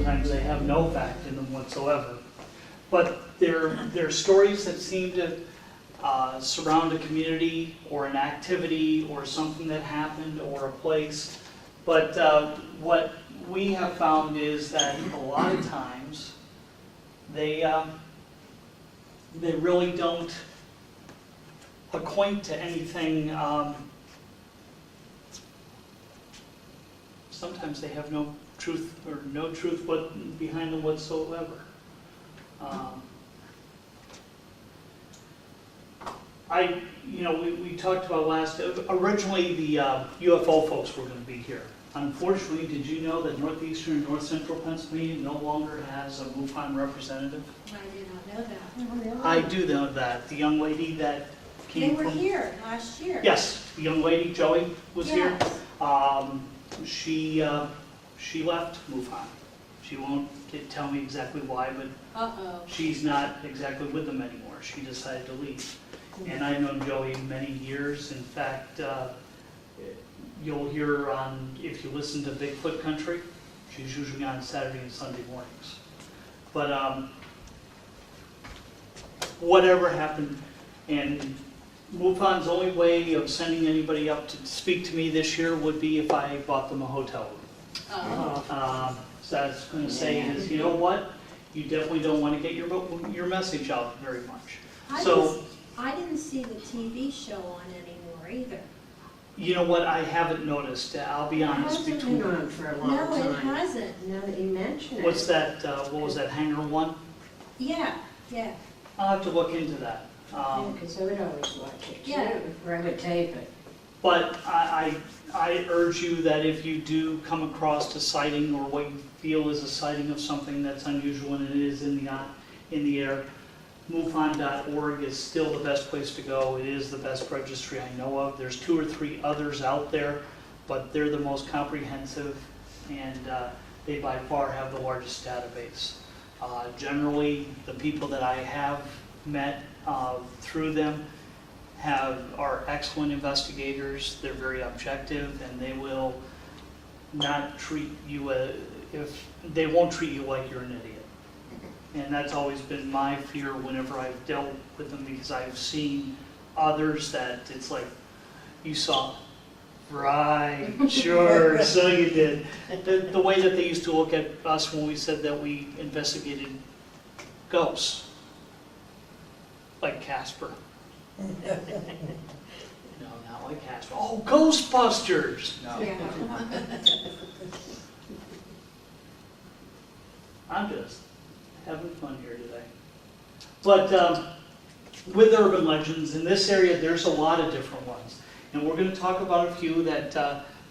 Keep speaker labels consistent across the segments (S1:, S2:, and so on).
S1: sometimes they have no fact in them whatsoever. But they're stories that seem to surround a community or an activity or something that happened or a place. But what we have found is that a lot of times they really don't acquaint to anything. Sometimes they have no truth behind them whatsoever. We talked about originally the UFO folks were going to be here. Unfortunately, did you know that northeastern and north central Pennsylvania no longer has a MUFON representative?
S2: I did not know that.
S3: Oh, really?
S1: I do know that. The young lady that came
S2: They were
S1: from...
S2: here last year.
S1: Yes, the young lady, Joey, was here.
S2: Yes.
S1: She left MUFON. She won't tell me exactly why, but
S2: Uh-oh.
S1: she's not exactly with them anymore. She decided to leave. And I've known Joey many years. In fact, you'll hear if you listen to Bigfoot Country, she's usually on Saturday and Sunday mornings. But whatever happened, and MUFON's only way of sending anybody up to speak to me this year would be if I bought them a hotel room. So I was going to say is, you know what? You definitely don't want to get your message out very much.
S2: I didn't see the TV show on anymore either.
S1: You know what? I haven't noticed. I'll be
S3: It
S1: honest.
S3: hasn't been on for a long
S2: No,
S3: time.
S2: it hasn't.
S3: Now that you mention it.
S1: What's that? What was that? Hangar One?
S2: Yeah.
S1: I'll have to look into that.
S3: Yeah, because I would always watch it too,
S2: Yeah.
S3: or I would tape it.
S1: But I urge you that if you do come across a sighting or what you feel is a sighting of something that's unusual and it is in the air, MUFON.org is still the best place to go. It is the best registry I know of. There's 2 or 3 others out there, but they're the most comprehensive, and they by far have the largest database. Generally, the people that I have met through them are excellent investigators. They're very objective, and they will not treat you they won't treat you like you're an idiot. And that's always been my fear whenever I've dealt with them, because I've seen others that it's like, you saw it. Right, sure, so you did. The way that they used to look at us when we said that we investigated ghosts, like Casper. No, not like Casper. Oh, Ghostbusters! No.
S2: Yeah.
S1: I'm just having fun here today. But with urban legends, in this area, there's a lot of different ones. And we're going to talk about a few that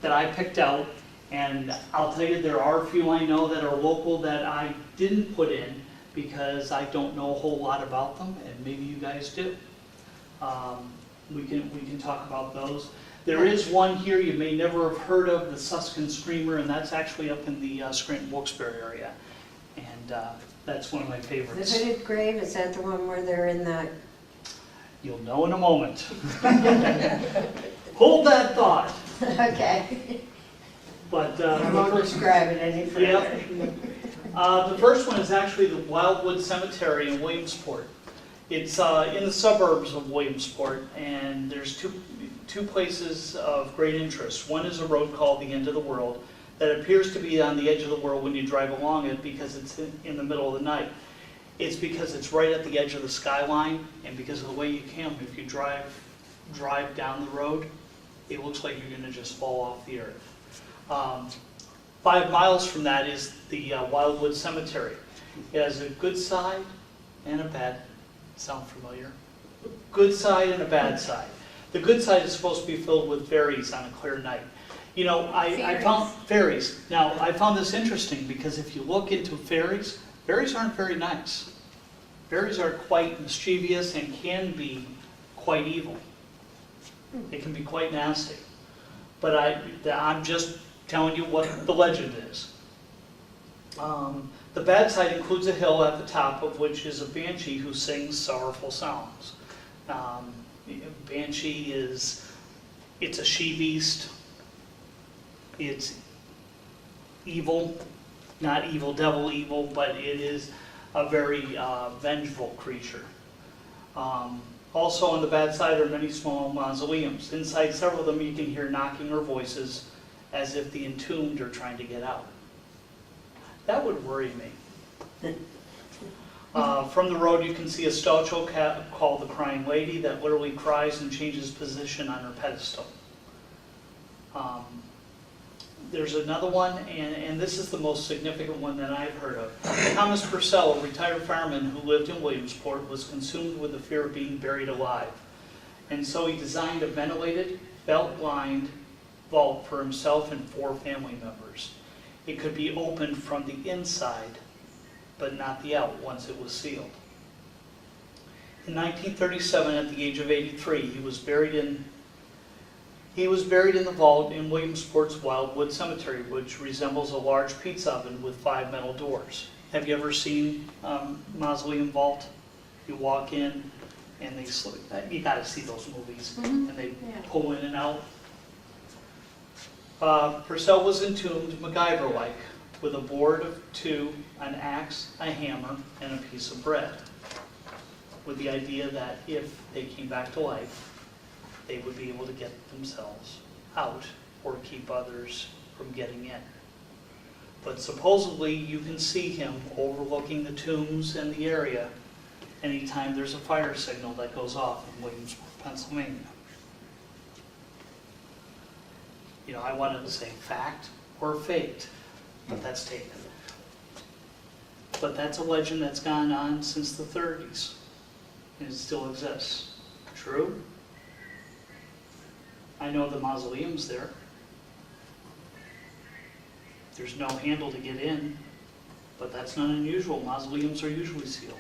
S1: I picked out. And I'll tell you, there are a few I know that are local that I didn't put in because I don't know a whole lot about them, and maybe you guys do. We can talk about those. There is one here you may never have heard of, the Suskin Screamer, and that's actually up in the Scranton-Wilkes-Barre area. And that's one of my
S3: The
S1: favorites.
S3: hooded grave, is that the one where they're in the...
S1: You'll know in a moment. Hold that thought.
S3: Okay.
S1: But
S3: I won't describe it any further.
S1: yeah. The first one is actually the Wildwood Cemetery in Williamsport. It's in the suburbs of Williamsport, and there's two places of great interest. One is a road called the End of the World that appears to be on the edge of the world when you drive along it because it's in the middle of the night. It's because it's right at the edge of the skyline, and because of the way you come, if you drive down the road, it looks like you're going to just fall off the earth. 5 miles from that is the Wildwood Cemetery. It has a good side and a bad. Sound familiar? Good side and a bad side. The good side is supposed to be filled with fairies on a clear night. You know, I found fairies. Now, I found this interesting because if you look into fairies, fairies aren't very nice. Fairies are quite mischievous and can be quite evil. They can be quite nasty. But I'm just telling you what the legend is. The bad side includes a hill at the top of which is a banshee who sings sorrowful songs. Banshee it's a she-beast. It's evil. not evil, devil evil, but it is a very vengeful creature. Also on the bad side are many small mausoleums. Inside several of them you can hear knocking or voices as if the entombed are trying to get out. That would worry me. From the road you can see a statue called the Crying Lady that literally cries and changes position on her pedestal. There's another one, and this is the most significant one that I've heard of. Thomas Purcell, a retired fireman who lived in Williamsport, was consumed with the fear of being buried alive. And so he designed a ventilated, belt-lined vault for himself and 4 family members. It could be opened from the inside, but not the out once it was sealed. In 1937, at the age of 83, he was buried in the vault in Williamsport's Wildwood Cemetery, which resembles a large pizza oven with 5 metal doors. Have you ever seen Mausoleum Vault? You walk in and you got to see those movies, and they pull in and out. Purcell was entombed MacGyver-like with a board of 2, an axe, a hammer, and a piece of bread, with the idea that if they came back to life, they would be able to get themselves out or keep others from getting in. But supposedly you can see him overlooking the tombs and the area anytime there's a fire signal that goes off in Williamsport, Pennsylvania. You know, I wanted to say fact or faked, but that's taken. But that's a legend that's gone on since the 30s, and it still exists. True? I know the mausoleum's there. There's no handle to get in, but that's not unusual. Mausoleums are usually sealed.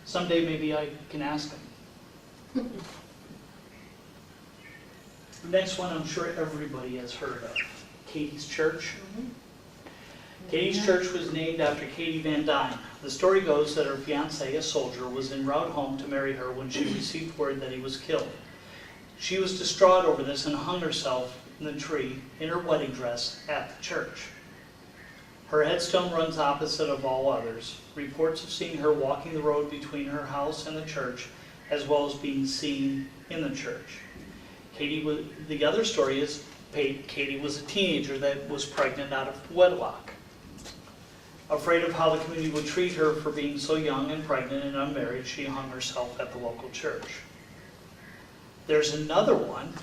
S1: Someday maybe I can ask them. The next one I'm sure everybody has heard of, Katie's Church. Katie's Church was named after Katie Van Dyne. The story goes that her fiancé, a soldier, was en route home to marry her when she received word that he was killed. She was distraught over this and hung herself in the tree in her wedding dress at the church. Her headstone runs opposite of all others. Reports of seeing her walking the road between her house and the church, as well as being seen in the church. The other story is Katie was a teenager that was pregnant out of wedlock. Afraid of how the community would treat her for being so young and pregnant and unmarried, she hung herself at the local church. There's another one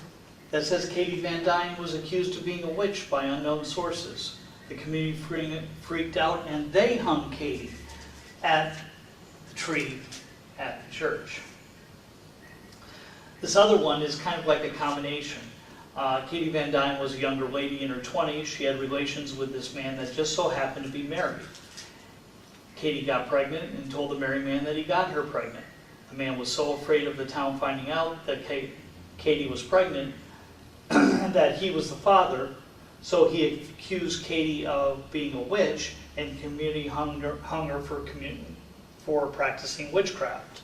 S1: that says Katie Van Dyne was accused of being a witch by unknown sources. The community freaked out and they hung Katie at the tree at the church. This other one is kind of like a combination. Katie Van Dyne was a younger lady in her 20s. She had relations with this man that just so happened to be married. Katie got pregnant and told the married man that he got her pregnant. The man was so afraid of the town finding out that Katie was pregnant and that he was the father, so he accused Katie of being a witch, and the community hung her for practicing witchcraft.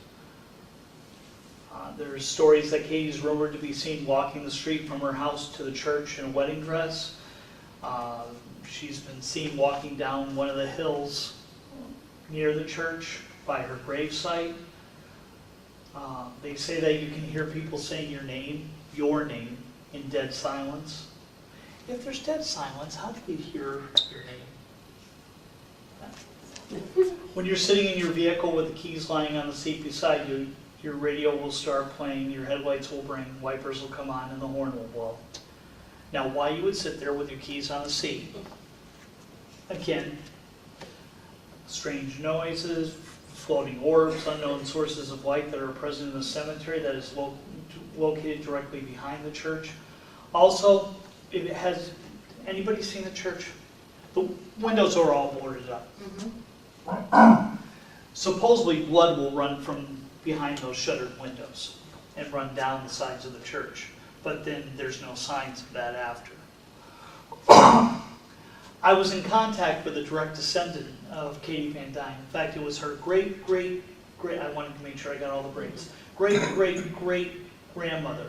S1: There's stories that Katie's rumored to be seen walking the street from her house to the church in a wedding dress. She's been seen walking down one of the hills near the church by her gravesite. They say that you can hear people saying your name, in dead silence. If there's dead silence, how do we hear your name? When you're sitting in your vehicle with the keys lying on the seat beside you, your radio will start playing, your headlights will bring, wipers will come on, and the horn will blow. Now, why you would sit there with your keys on the seat? Again, strange noises, floating orbs, unknown sources of light that are present in the cemetery that is located directly behind the church. Also, has anybody seen the church? The windows are all boarded up. Supposedly, blood will run from behind those shuttered windows and run down the sides of the church. But then there's no signs of that after. I was in contact with a direct descendant of Katie Van Dyne. In fact, it was her great, I wanted to make sure I got all the braids, great grandmother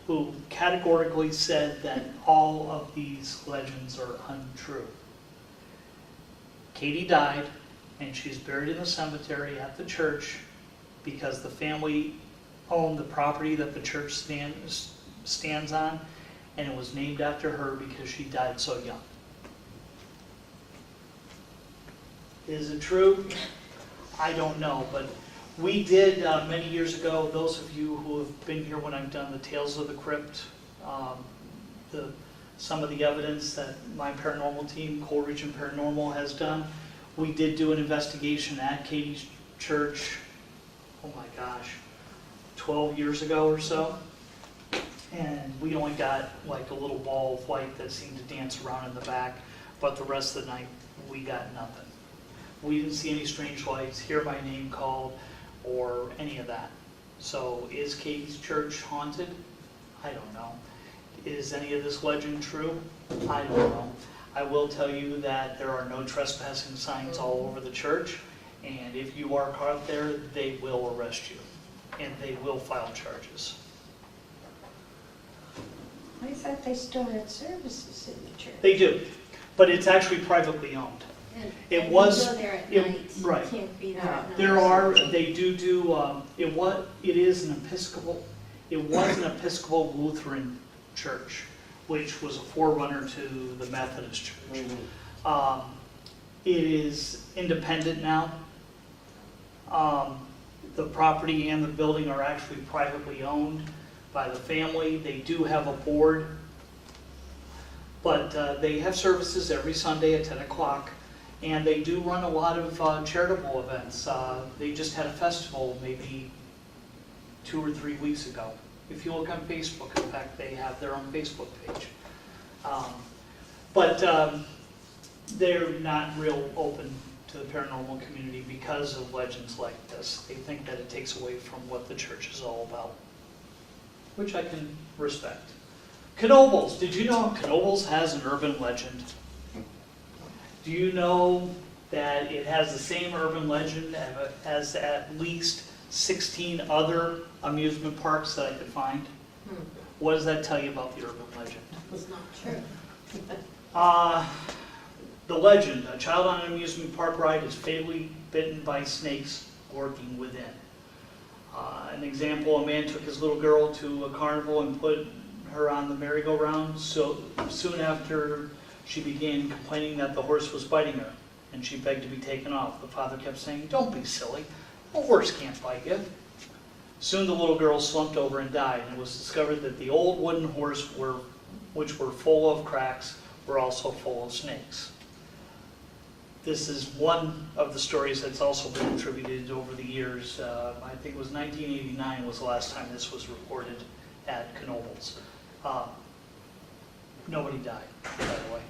S1: who categorically said that all of these legends are untrue. Katie died, and she's buried in the cemetery at the church because the family owned the property that the church stands on, and it was named after her because she died so young. Is it true? I don't know, but we did many years ago, those of you who have been here when I've done the Tales of the Crypt, some of the evidence that my paranormal team, Coal Region Paranormal, has done, we did do an investigation at Katie's church, oh my gosh, 12 years ago or so. And we only got like a little ball of light that seemed to dance around in the back, but the rest of the night we got nothing. We didn't see any strange lights, hear my name called, or any of that. So is Katie's church haunted? I don't know. Is any of this legend true? I don't know. I will tell you that there are no trespassing signs all over the church, and if you are caught there, they will arrest you, and they will file charges.
S3: I thought they still had services in the church.
S1: They do, but it's actually privately owned.
S2: And
S1: It
S2: you
S1: was-
S2: go there at
S1: it-
S2: night.
S1: right.
S2: You can't be there at night.
S1: There are, they do, it is an Episcopal Lutheran church, which was a forerunner to the Methodist church. It is independent now. The property and the building are actually privately owned by the family. They do have a board, but they have services every Sunday at 10 o'clock. And they do run a lot of charitable events. They just had a festival maybe 2 or 3 weeks ago. If you look on Facebook, in fact, they have their own Facebook page. But they're not real open to the paranormal community because of legends like this. They think that it takes away from what the church is all about, which I can respect. Knoebels. Did you know Knoebels has an urban legend? Do you know that it has the same urban legend as at least 16 other amusement parks that I could find? What does that tell you about the urban legend?
S2: It's not true.
S1: The legend, a child on an amusement park ride is fatally bitten by snakes lurking within. An example, a man took his little girl to a carnival and put her on the merry-go-round. So soon after, she began complaining that the horse was biting her, and she begged to be taken off. The father kept saying, "Don't be silly, a horse can't bite you." Soon the little girl slumped over and died, and it was discovered that the old wooden horse, which were full of cracks, were also full of snakes. This is one of the stories that's also been attributed over the years. I think it was 1989 was the last time this was reported at Knoebels. Nobody died, by the way.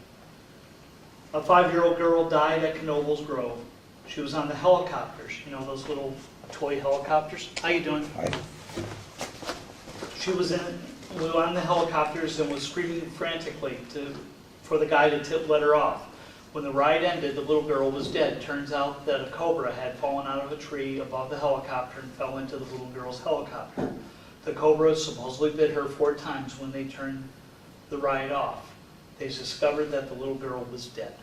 S1: A 5-year-old girl died at Knoebels Grove. She was on the helicopters, you know, those little toy helicopters. How you doing?
S4: Hi.
S1: She was on the helicopters and was screaming frantically for the guy to let her off. When the ride ended, the little girl was dead. Turns out that a cobra had fallen out of a tree above the helicopter and fell into the little girl's helicopter. The cobra supposedly bit her 4 times when they turned the ride off. They discovered that the little girl was dead.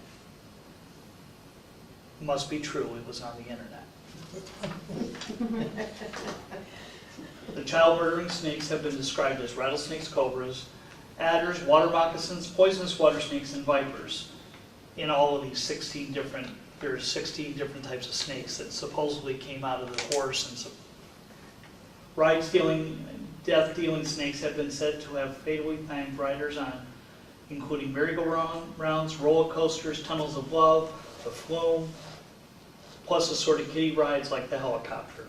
S1: Must be true, it was on the internet. The child-murdering snakes have been described as rattlesnakes, cobras, adders, water moccasins, poisonous water snakes, and vipers. In all of these 16 different types of snakes that supposedly came out of the horse. And so, ride-stealing, death-dealing snakes have been said to have fatally fanged riders on, including merry-go-rounds, roller coasters, tunnels of love, the flume, plus assorted kiddie rides like the helicopter.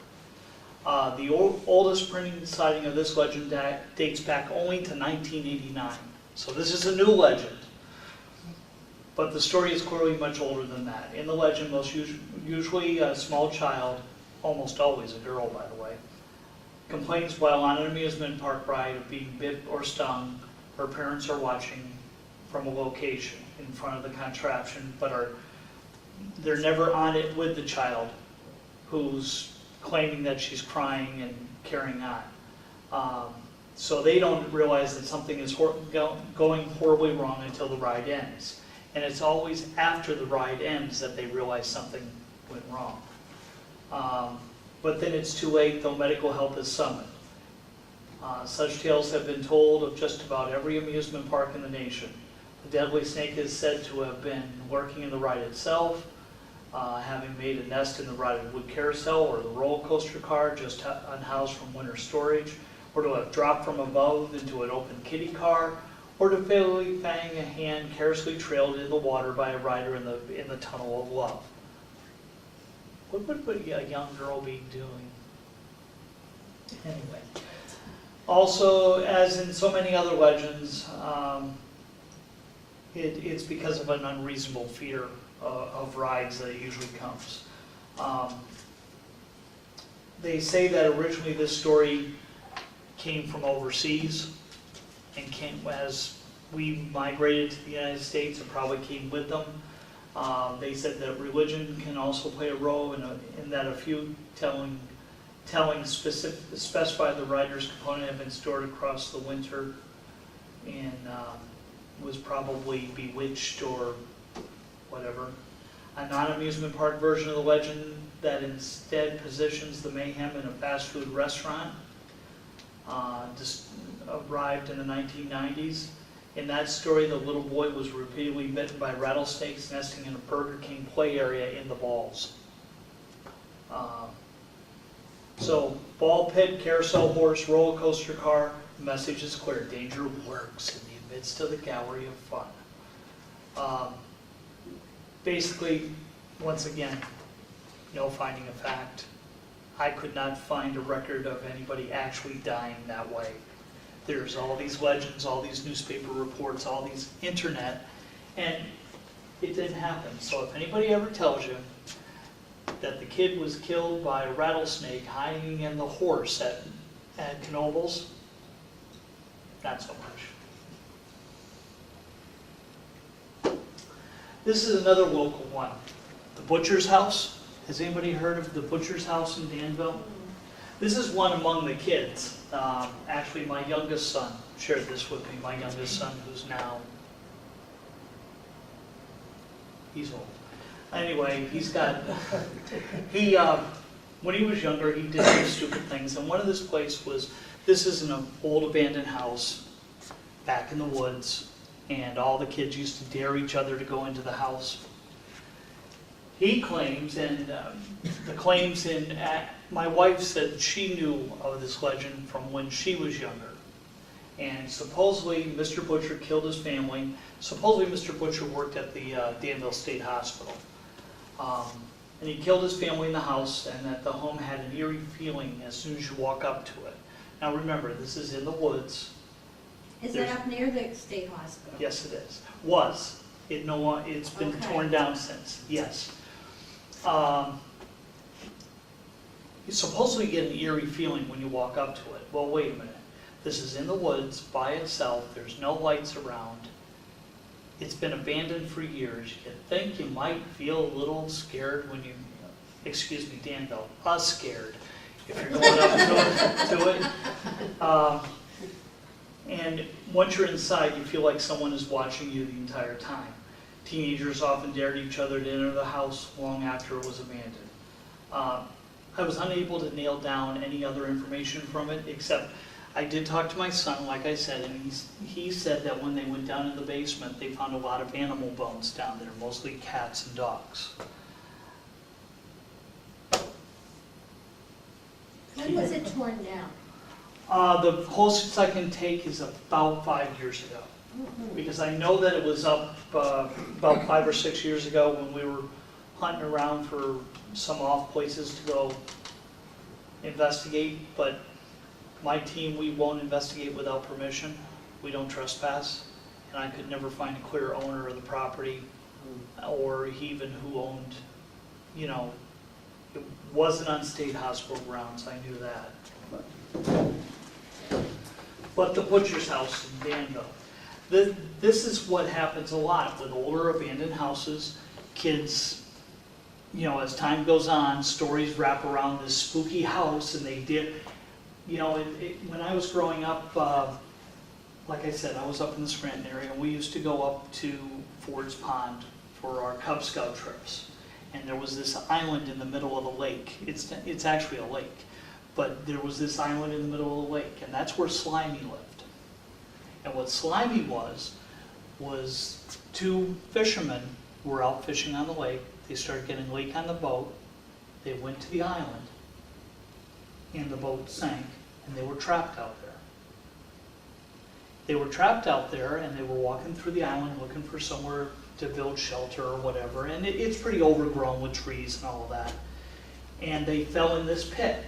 S1: The oldest printed sighting of this legend dates back only to 1989. So this is a new legend. But the story is clearly much older than that. In the legend, most usually a small child, almost always a girl by the way, complains while on an amusement park ride of being bit or stung. Her parents are watching from a location in front of the contraption, but they're never on it with the child who's claiming that she's crying and carrying on. So they don't realize that something is going horribly wrong until the ride ends. And it's always after the ride ends that they realize something went wrong. But then it's too late, though medical help is summoned. Such tales have been told of just about every amusement park in the nation. The deadly snake is said to have been lurking in the ride itself, having made a nest in the ride wood carousel or the roller coaster car just unhoused from winter storage, or to have dropped from above into an open kiddie car, or to fatally fang a hand carelessly trailed in the water by a rider in the tunnel of love. What would a young girl be doing? Anyway. Also, as in so many other legends, it's because of an unreasonable fear of rides that it usually comes. They say that originally this story came from overseas and came as we migrated to the United States, it probably came with them. They said that religion can also play a role in that a few telling specify the rider's component had been stored across the winter and was probably bewitched or whatever. A non-amusement park version of the legend that instead positions the mayhem in a fast food restaurant just arrived in the 1990s. In that story, the little boy was repeatedly bitten by rattlesnakes nesting in a Burger King play area in the balls. So, ball pit, carousel horse, roller coaster car, the message is clear. Danger lurks in the midst of the gallery of fun. Basically, once again, no finding of fact. I could not find a record of anybody actually dying that way. There's all these legends, all these newspaper reports, all these internet, and it didn't happen. So if anybody ever tells you that the kid was killed by a rattlesnake hiding in the horse at Knoebels, not so much. This is another local one. The Butcher's House. Has anybody heard of the Butcher's House in Danville? This is one among the kids. Actually, my youngest son shared this with me. My youngest son, who's now, he's old. Anyway, when he was younger, he did some stupid things. And one of this is an old abandoned house back in the woods. And all the kids used to dare each other to go into the house. He claims, and my wife said she knew of this legend from when she was younger. And supposedly Mr. Butcher killed his family. Supposedly Mr. Butcher worked at the Danville State Hospital. And he killed his family in the house, and that the home had an eerie feeling as soon as you walk up to it. Now remember, this is in the woods.
S2: Is it up near the state hospital?
S1: Yes, it is. Was. It's been torn down since. Yes. You supposedly get an eerie feeling when you walk up to it. Well, wait a minute. This is in the woods by itself. There's no lights around. It's been abandoned for years. You think you might feel a little scared when you, excuse me, Danville, scared if you're going up to it. And once you're inside, you feel like someone is watching you the entire time. Teenagers often dared each other to enter the house long after it was abandoned. I was unable to nail down any other information from it, except I did talk to my son, like I said, and he said that when they went down in the basement, they found a lot of animal bones down there, mostly cats and dogs.
S2: When was it torn down?
S1: The closest I can take is about 5 years ago. Because I know that it was up about 5 or 6 years ago when we were hunting around for some off places to go investigate, but my team, we won't investigate without permission. We don't trespass, and I could never find a clear owner of the property or even who owned, it wasn't on state hospital grounds, I knew that. But the Butcher's House in Danville. This is what happens a lot with older abandoned houses. Kids, as time goes on, stories wrap around this spooky house, and when I was growing up, like I said, I was up in the Scranton area, and we used to go up to Ford's Pond for our Cub Scout trips. And there was this island in the middle of the lake. It's actually a lake, but there was this island in the middle of the lake, and that's where Slimy lived. And what Slimy was two fishermen were out fishing on the lake. They started getting leak on the boat. They went to the island, and the boat sank, and they were trapped out there. They were trapped out there, and they were walking through the island looking for somewhere to build shelter or whatever, and it's pretty overgrown with trees and all of that. And they fell in this pit.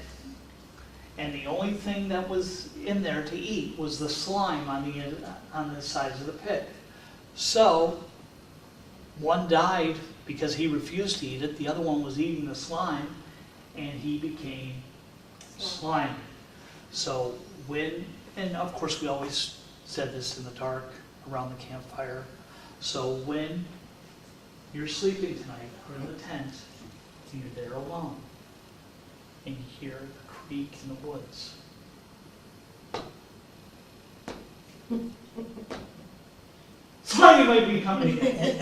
S1: And the only thing that was in there to eat was the slime on the sides of the pit. So one died because he refused to eat it. The other one was eating the slime, and he became slimy. So and of course we always said this in the dark around the campfire. So when you're sleeping tonight or in the tent, and you're there alone, and you hear the creek in the woods, slimy might be coming in.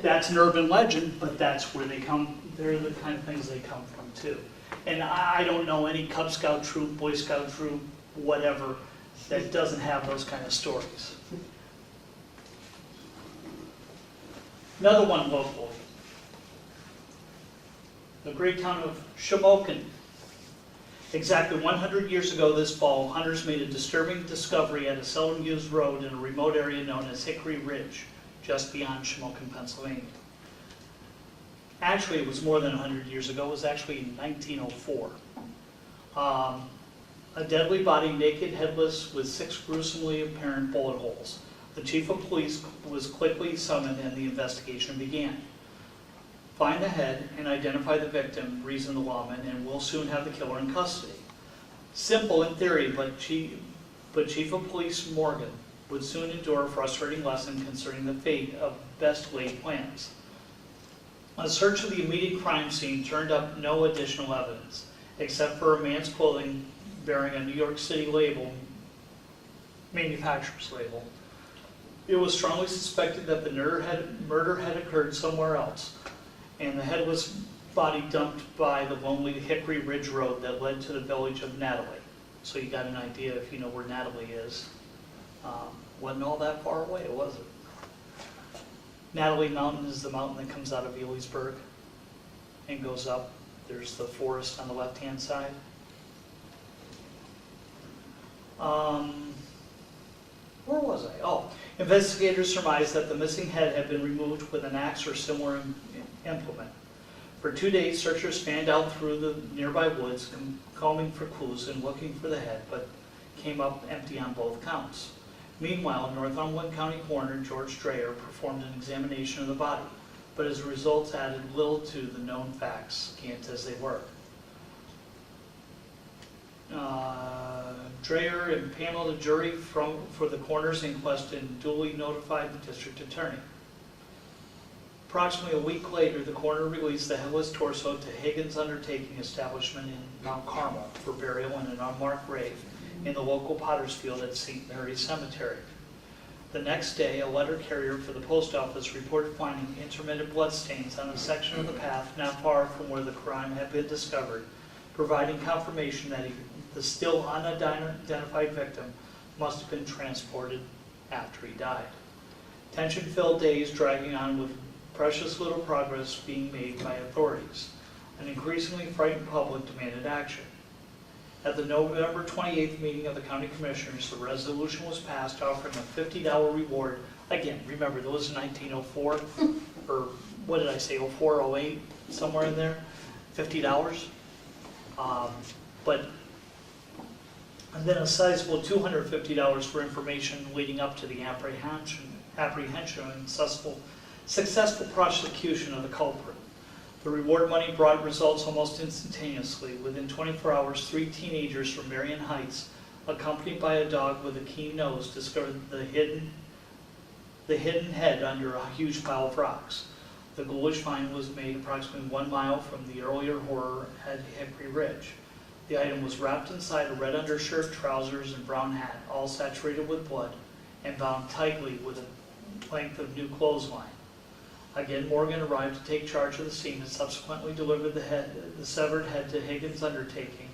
S1: That's an urban legend, but that's where they come. They're the kind of things they come from too. And I don't know any Cub Scout troop, Boy Scout troop, whatever, that doesn't have those kind of stories. Another one locally. The great town of Shamokin. Exactly 100 years ago this fall, hunters made a disturbing discovery at a seldom used road in a remote area known as Hickory Ridge, just beyond Shamokin, Pennsylvania. Actually, it was more than 100 years ago. It was actually in 1904. A deadly body, naked, headless, with 6 gruesomely apparent bullet holes. The chief of police was quickly summoned and the investigation began. Find the head and identify the victim, reasoned the lawman, and we'll soon have the killer in custody. Simple in theory, but Chief of Police Morgan would soon endure a frustrating lesson concerning the fate of best laid plans. A search of the immediate crime scene turned up no additional evidence, except for a man's clothing bearing a New York City label, manufacturer's label. It was strongly suspected that the murder had occurred somewhere else, and the headless body dumped by the lonely Hickory Ridge Road that led to the village of Natalie. So you got an idea if you know where Natalie is. Wasn't all that far away, was it? Natalie Mountain is the mountain that comes out of Elysburg and goes up. There's the forest on the left-hand side. Where was I? Oh, investigators surmised that the missing head had been removed with an axe or similar implement. For 2 days, searchers fanned out through the nearby woods, combing for clues and looking for the head, but came up empty on both counts. Meanwhile, Northumberland County Coroner George Dreyer performed an examination of the body, but his results added little to the known facts, scant as they were. Dreyer impaneled a jury for the coroner's inquest and duly notified the district attorney. Approximately a week later, the coroner released the headless torso to Higgins Undertaking Establishment in Mount Carmel for burial in an unmarked grave in the local Potter's Field at St. Mary's Cemetery. The next day, a letter carrier for the post office reported finding intermittent bloodstains on a section of the path not far from where the crime had been discovered, providing confirmation that the still unidentified victim must have been transported after he died. Tension-filled days dragging on with precious little progress being made by authorities. An increasingly frightened public demanded action. At the November 28th meeting of the County Commissioners, the resolution was passed offering a $50 reward. Again, remember, that was 1904, or what did I say, 04, 08, somewhere in there, $50. And then a sizable $250 for information leading up to the apprehension and successful prosecution of the culprit. The reward money brought results almost instantaneously. Within 24 hours, 3 teenagers from Marion Heights, accompanied by a dog with a keen nose, discovered the hidden head under a huge pile of rocks. The ghoulish find was made approximately 1 mile from the earlier horror at Hickory Ridge. The item was wrapped inside a red undershirt, trousers, and brown hat, all saturated with blood, and bound tightly with a length of new clothesline. Again, Morgan arrived to take charge of the scene and subsequently delivered the severed head to Higgins' undertaking.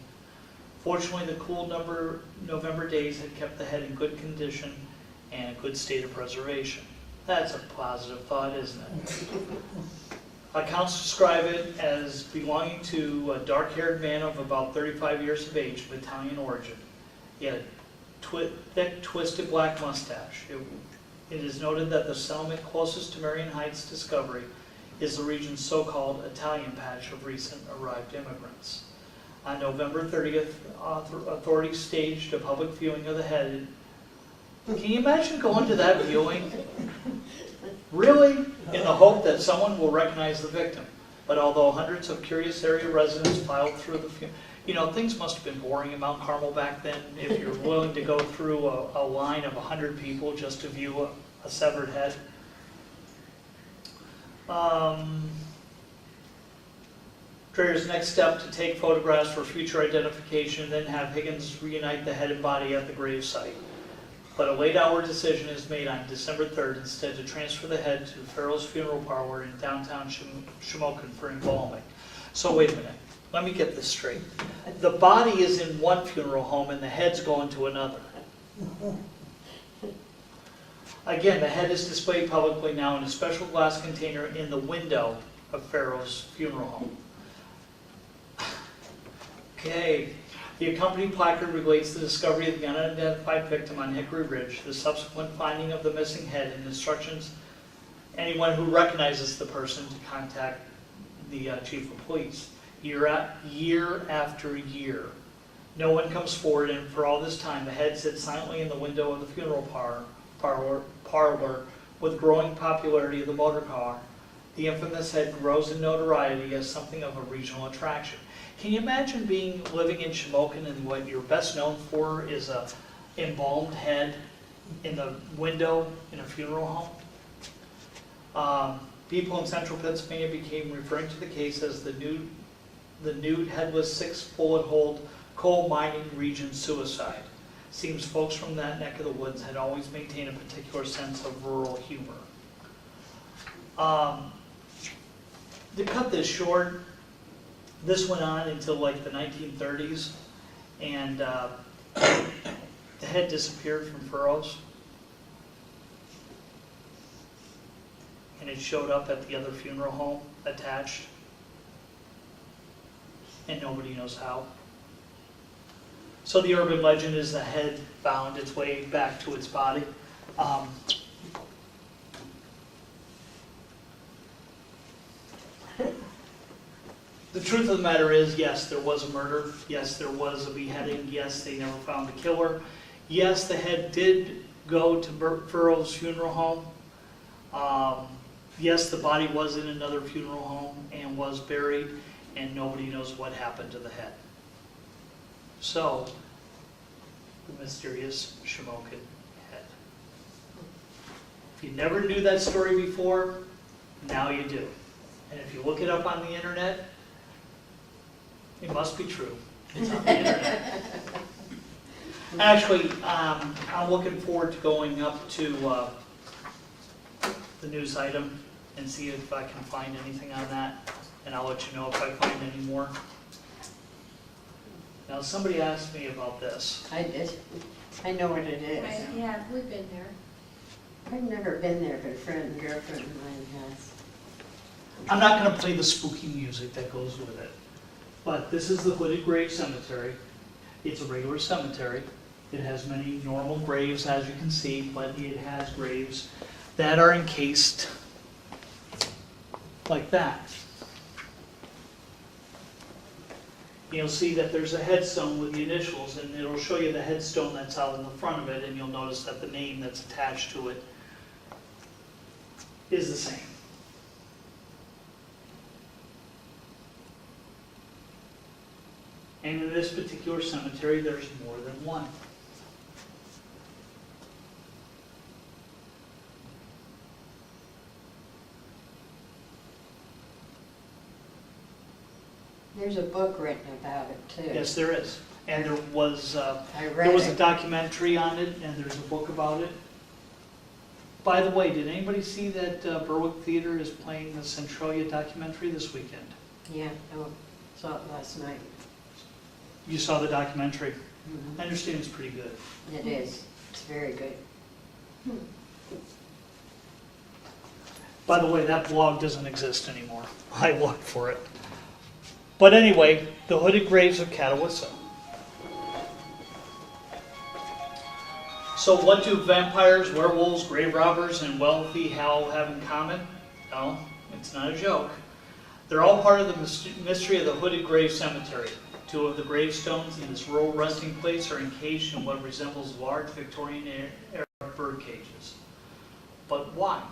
S1: Fortunately, the cool November days had kept the head in good condition and a good state of preservation. That's a positive thought, isn't it? Accounts describe it as belonging to a dark-haired man of about 35 years of age of Italian origin. He had a thick, twisted black mustache. It is noted that the settlement closest to Marion Heights' discovery is the region's so-called Italian patch of recent arrived immigrants. On November 30th, authorities staged a public viewing of the head. Can you imagine going to that viewing? Really? In the hope that someone will recognize the victim. But although hundreds of curious area residents filed through the funeral, things must have been boring in Mount Carmel back then if you're willing to go through a line of 100 people just to view a severed head. Trayer's next step to take photographs for future identification, then have Higgins reunite the head and body at the grave site. But a late-hour decision is made on December 3rd instead to transfer the head to Farrell's funeral parlor in downtown Shamokin for embalming. So wait a minute, let me get this straight. The body is in one funeral home and the head's going to another. Again, the head is displayed publicly now in a special glass container in the window of Farrell's funeral home. Okay. The accompanying placard relates the discovery of the unidentified victim on Hickory Ridge, the subsequent finding of the missing head, and instructions anyone who recognizes the person to contact the chief of police. Year after year, no one comes forward, and for all this time, the head sits silently in the window of the funeral parlor with growing popularity of the motor car. The infamous head grows in notoriety as something of a regional attraction. Can you imagine living in Shamokin and what you're best known for is a embalmed head in the window in a funeral home? People in central Pennsylvania became referring to the case as the nude headless 6-bullet-hole coal mining region suicide. Seems folks from that neck of the woods had always maintained a particular sense of rural humor. To cut this short, this went on until like the 1930s, and the head disappeared from Furrows, and it showed up at the other funeral home attached, and nobody knows how. So the urban legend is the head found its way back to its body. The truth of the matter is, yes, there was a murder. Yes, there was a beheading. Yes, they never found the killer. Yes, the head did go to Furrow's funeral home. Yes, the body was in another funeral home and was buried, and nobody knows what happened to the head. So, the mysterious Shamokin head. If you never knew that story before, now you do. And if you look it up on the internet, it must be true. It's on the internet. Actually, I'm looking forward to going up to the news item and see if I can find anything on that, and I'll let you know if I find any more. Now, somebody asked me about this.
S3: I did. I know what it is.
S2: Yeah, we've been there.
S3: I've never been there, but a friend and girlfriend of mine has.
S1: I'm not going to play the spooky music that goes with it, but this is the Hooded Grave Cemetery. It's a regular cemetery. It has many normal graves, as you can see, but it has graves that are encased like that. You'll see that there's a headstone with the initials, and it'll show you the headstone that's out in the front of it, and you'll notice that the name that's attached to it is the same. And in this particular cemetery, there's more than one.
S3: There's a book written about it too.
S1: Yes, there is. And there was
S3: I
S1: there
S3: read
S1: was a
S3: it.
S1: documentary on it, and there's a book about it. By the way, did anybody see that Berwick Theater is playing the Centralia documentary this weekend?
S3: Yeah, I saw it last night.
S1: You saw the documentary?
S3: Mhm.
S1: I understand it's pretty good.
S3: It is. It's very good.
S1: By the way, that blog doesn't exist anymore. I looked for it. But anyway, the Hooded Graves of Catawissa. So what do vampires, werewolves, grave robbers, and wealthy hell have in common? No, it's not a joke. They're all part of the mystery of the Hooded Grave Cemetery. Two of the gravestones in this rural resting place are encaged in what resembles large Victorian-era bird cages. But why?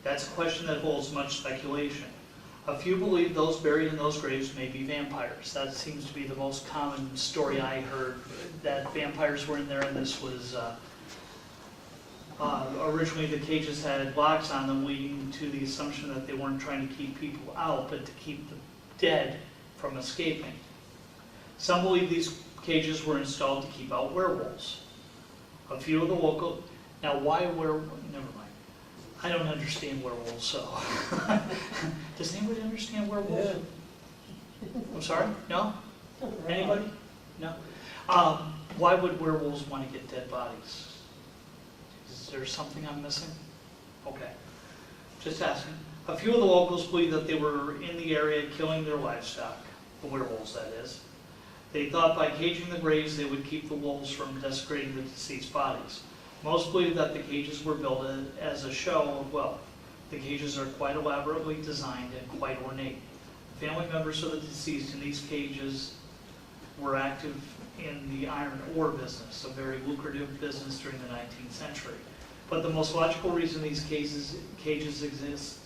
S1: That's a question that holds much speculation. A few believe those buried in those graves may be vampires. That seems to be the most common story I heard, that vampires were in there, and this was originally the cages had locks on them, leading to the assumption that they weren't trying to keep people out, but to keep the dead from escaping. Some believe these cages were installed to keep out werewolves. A few of the local, now why werewolves, never mind. I don't understand werewolves, so. Does anybody understand werewolves?
S3: Yeah.
S1: I'm sorry? No? Anybody? No? Why would werewolves want to get dead bodies? Is there something I'm missing? Okay. Just asking. A few of the locals believe that they were in the area killing their livestock, the werewolves that is. They thought by caging the graves they would keep the wolves from desecrating the deceased bodies. Most believe that the cages were built as a show of wealth. The cages are quite elaborately designed and quite ornate. Family members of the deceased in these cages were active in the iron ore business, a very lucrative business during the 19th century. But the most logical reason these cages exist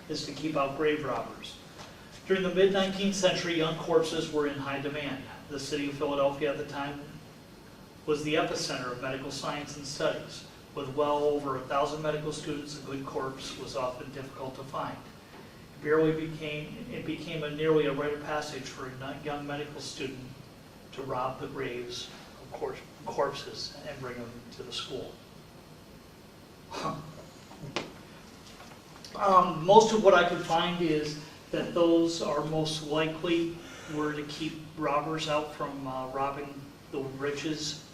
S1: is to keep out grave robbers. During the mid-19th century, young corpses were in high demand. The city of Philadelphia at the time was the epicenter of medical science and studies. With well over 1,000 medical students, a good corpse was often difficult to find. It became nearly a rite of passage for a young medical student to rob the graves of corpses and bring them to the school. Most of what I could find is that those are most likely were to keep robbers out from robbing the riches.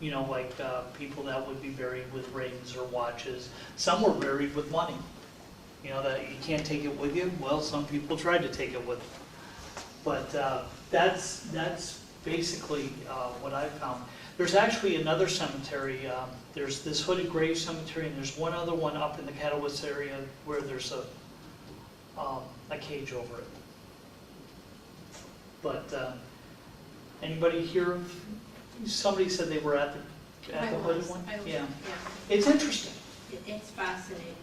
S1: You know, like people that would be buried with rings or watches. Some were buried with money. You know, that you can't take it with you. Well, some people tried to take it with them. But that's basically what I found. There's actually another cemetery. There's this Hooded Grave Cemetery, and there's one other one up in the Catawissa area where there's a cage over it. But anybody hear of? Somebody said they were at the Hooded one. Yeah, it's interesting.
S2: It's fascinating.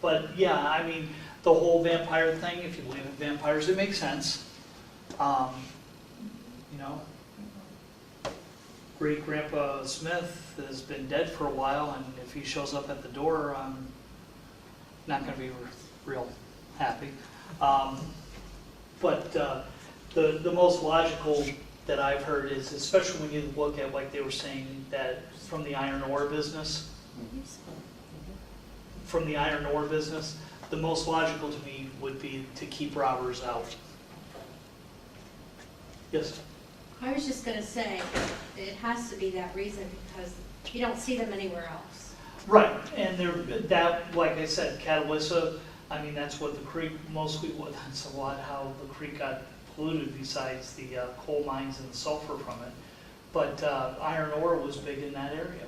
S1: But yeah, I mean, the whole vampire thing. If you believe in vampires, it makes sense. You know, Great Grandpa Smith has been dead for a while, and if he shows up at the door, I'm not going to be real happy. But the most logical that I've heard is, especially when you look at, like they were saying, that from the iron ore business, the most logical to me would be to keep robbers out. Yes?
S2: I was just going to say, it has to be that reason because you don't see them anywhere else.
S1: Right, and that, like I said, Catawissa, I mean, that's what the creek mostly was. That's a lot how the creek got polluted besides the coal mines and the sulfur from it. But iron ore was big in that area.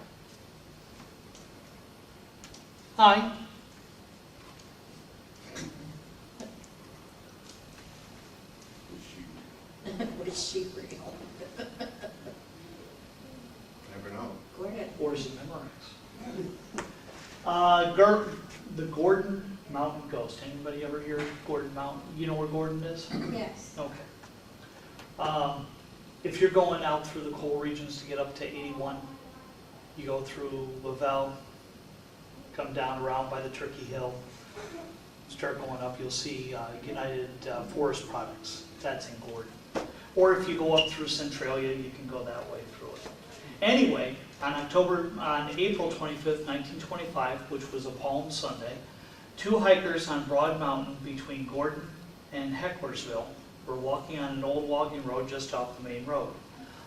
S1: Hi.
S2: Was she real?
S4: Never know.
S2: Go ahead.
S1: Or is it Memorex? The Gordon Mountain Ghost. Anybody ever hear of Gordon Mountain? You know where Gordon is?
S2: Yes.
S1: Okay. If you're going out through the coal regions to get up to 81, you go through Lavelle, come down around by the Turkey Hill, start going up, you'll see United Forest Products. That's in Gordon. Or if you go up through Centralia, you can go that way through it. Anyway, on April 25th, 1925, which was a Palm Sunday, 2 hikers on Broad Mountain between Gordon and Hecklersville were walking on an old logging road just off the main road.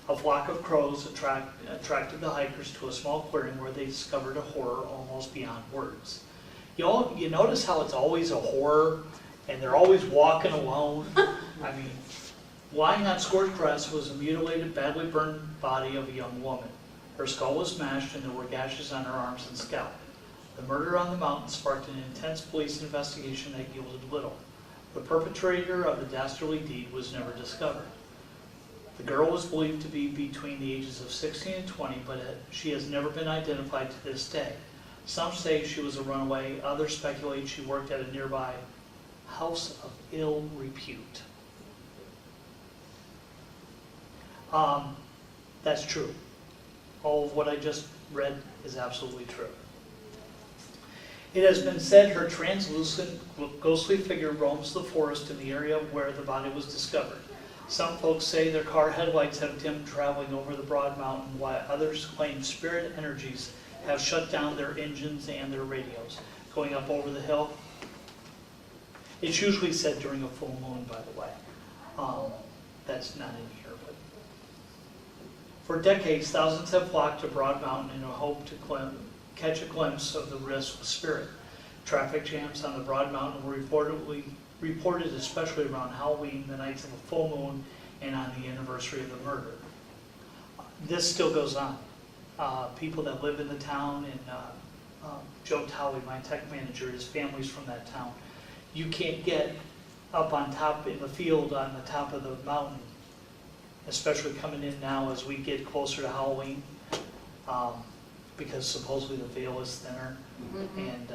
S1: A flock of crows attracted the hikers to a small clearing where they discovered a horror almost beyond words. You notice how it's always a horror, and they're always walking alone? I mean, lying on scorched grass was a mutilated, badly burned body of a young woman. Her skull was smashed and there were gashes on her arms and scalp. The murder on the mountain sparked an intense police investigation that yielded little. The perpetrator of the dastardly deed was never discovered. The girl was believed to be between the ages of 16 and 20, but she has never been identified to this day. Some say she was a runaway, others speculate she worked at a nearby house of ill repute. That's true. All of what I just read is absolutely true. It has been said her translucent, ghostly figure roams the forest in the area where the body was discovered. Some folks say their car headlights have dimmed traveling over the broad mountain, while others claim spirit energies have shut down their engines and their radios. Going up over the hill, it's usually said during a full moon, by the way. That's not in here, but for decades, thousands have flocked to Broad Mountain in a hope to catch a glimpse of the risk with spirit. Traffic jams on the Broad Mountain were reported especially around Halloween, the nights of a full moon, and on the anniversary of the murder. This still goes on. People that live in the town, and Joe Talley, my tech manager, his family's from that town. You can't get up on top in the field on the top of the mountain, especially coming in now as we get closer to Halloween, because supposedly the veil is thinner and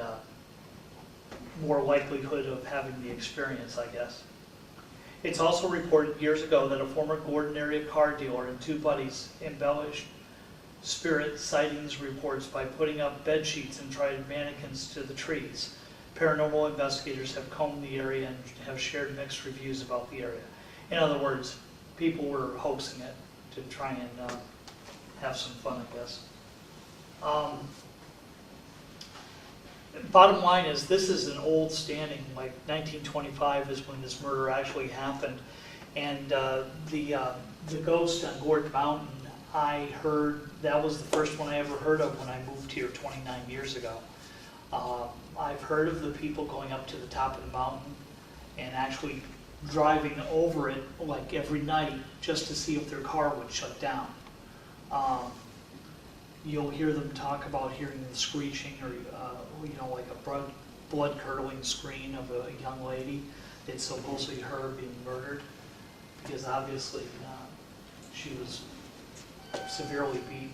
S1: more likelihood of having the experience, I guess. It's also reported years ago that a former Gordon area car dealer and 2 buddies embellished spirit sightings reports by putting up bed sheets and tried mannequins to the trees. Paranormal investigators have combed the area and have shared mixed reviews about the area. In other words, people were hoaxing it to try and have some fun, I guess. Bottom line is, this is an old standing, like 1925 is when this murder actually happened. And the ghost on Gordon Mountain, I heard, that was the first one I ever heard of when I moved here 29 years ago. I've heard of the people going up to the top of the mountain and actually driving over it like every night just to see if their car would shut down. You'll hear them talk about hearing the screeching or, like a blood-curdling scream of a young lady. It's supposedly her being murdered because obviously she was severely beaten.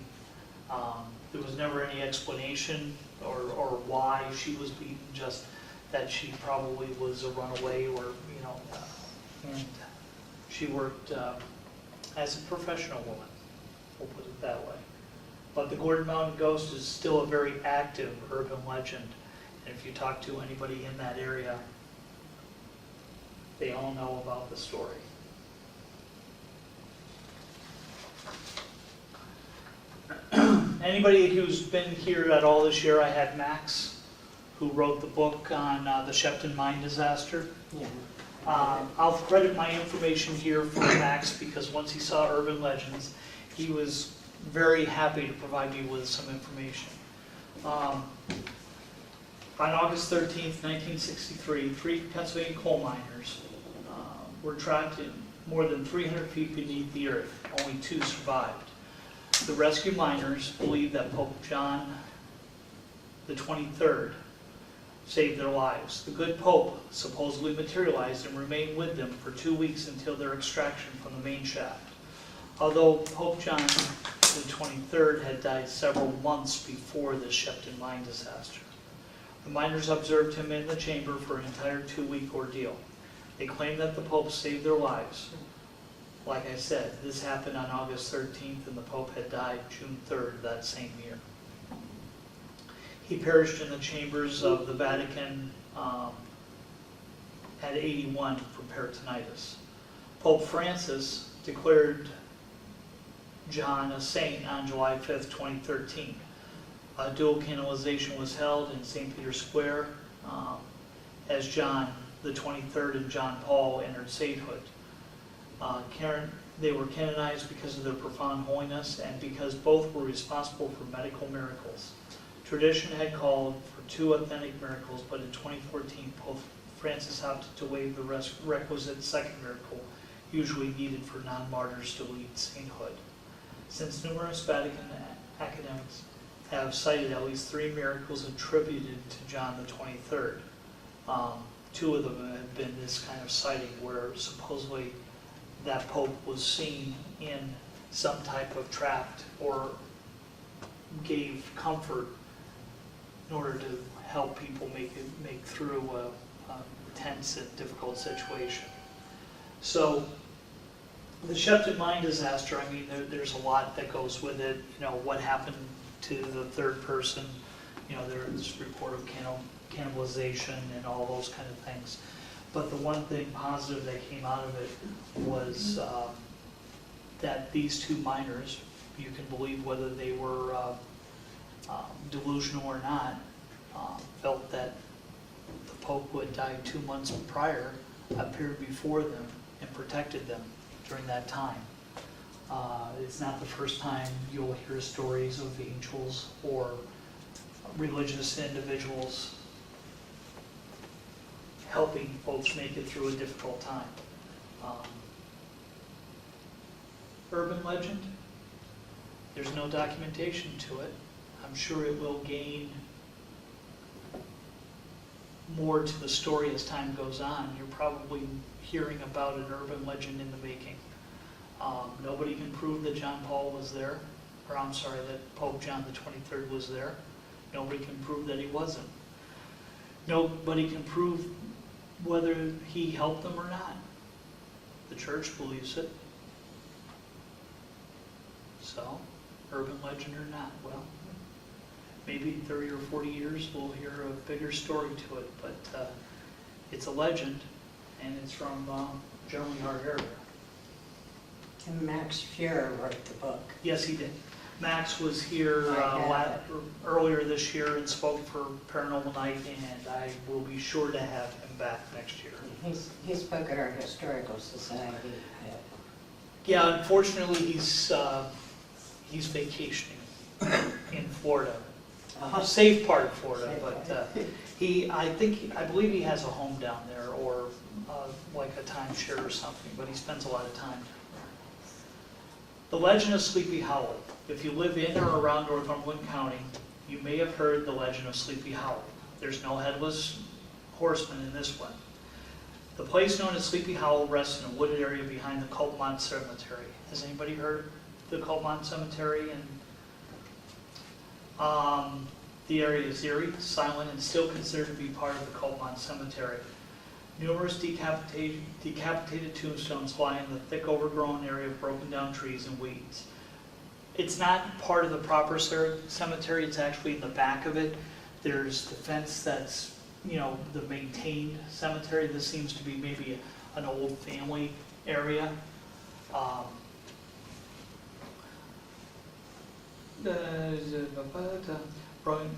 S1: There was never any explanation or why she was beaten, just that she probably was a runaway or, and she worked as a professional woman, we'll put it that way. But the Gordon Mountain Ghost is still a very active urban legend. And if you talk to anybody in that area, they all know about the story. Anybody who's been here at all this year, I had Max, who wrote the book on the Shepton mine disaster. I'll credit my information here for Max because once he saw Urban Legends, he was very happy to provide me with some information. On August 13th, 1963, 3 Pennsylvania coal miners were trapped in more than 300 feet beneath the earth. Only 2 survived. The rescue miners believe that Pope John the 23rd saved their lives. The good Pope supposedly materialized and remained with them for 2 weeks until their extraction from the main shaft. Although Pope John the 23rd had died several months before the Shepton mine disaster. The miners observed him in the chamber for an entire 2-week ordeal. They claim that the Pope saved their lives. Like I said, this happened on August 13th and the Pope had died June 3rd that same year. He perished in the chambers of the Vatican at 81 from peritonitis. Pope Francis declared John a saint on July 5th, 2013. A dual canonization was held in St. Peter's Square as John the 23rd and John Paul entered sainthood. They were canonized because of their profound holiness and because both were responsible for medical miracles. Tradition had called for 2 authentic miracles, but in 2014, Pope Francis opted to waive the requisite second miracle, usually needed for non-martyrs to lead sainthood. Since numerous Vatican academics have cited at least 3 miracles attributed to John the 23rd, 2 of them have been this kind of sighting where supposedly that Pope was seen in some type of trapped or gave comfort in order to help people make through a tense and difficult situation. So the Shepton mine disaster, I mean, there's a lot that goes with it. You know, what happened to the third person, you know, there's this report of cannibalization and all those kind of things. But the one thing positive that came out of it was that these 2 miners, you can believe whether they were delusional or not, felt that the Pope who had died 2 months prior appeared before them and protected them during that time. It's not the first time you'll hear stories of angels or religious individuals helping folks make it through a difficult time. Urban legend, there's no documentation to it. I'm sure it will gain more to the story as time goes on. You're probably hearing about an urban legend in the making. Nobody can prove that John Paul was there, or I'm sorry, that Pope John the 23rd was there. Nobody can prove that he wasn't. Nobody can prove whether he helped them or not. The church believes it. So, urban legend or not, well, maybe in 30 or 40 years we'll hear a bigger story to it, but it's a legend, and it's from generally our area.
S3: And Max Fuhrer wrote the book.
S1: Yes, he did. Max was here earlier this year and spoke for Paranormal Night, and I will be sure to have him back next year.
S3: He spoke at our Historical Society.
S1: Yeah, unfortunately, he's vacationing in Florida, a safe part of Florida, but I believe he has a home down there, or like a timeshare or something, but he spends a lot of time down there. The legend of Sleepy Hollow. If you live in or around Northumberland County, you may have heard the legend of Sleepy Hollow. There's no headless horseman in this one. The place known as Sleepy Hollow rests in a wooded area behind the Culpmont Cemetery. Has anybody heard the Culpmont Cemetery? And the area is eerie, silent, and still considered to be part of the Culpmont Cemetery. Numerous decapitated tombstones lie in the thick overgrown area of broken down trees and weeds. It's not part of the proper cemetery, it's actually in the back of it. There's the fence that's, the maintained cemetery. This seems to be maybe an old family area.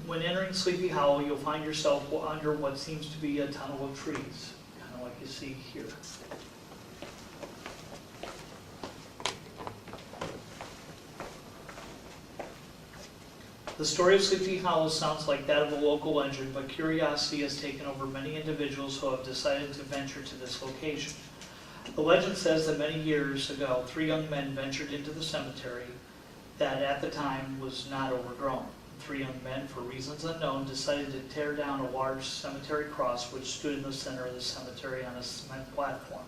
S1: When entering Sleepy Hollow, you'll find yourself under what seems to be a tunnel of trees, kind of like you see here. The story of Sleepy Hollow sounds like that of a local legend, but curiosity has taken over many individuals who have decided to venture to this location. The legend says that many years ago, 3 young men ventured into the cemetery that at the time was not overgrown. 3 young men, for reasons unknown, decided to tear down a large cemetery cross which stood in the center of the cemetery on a cement platform.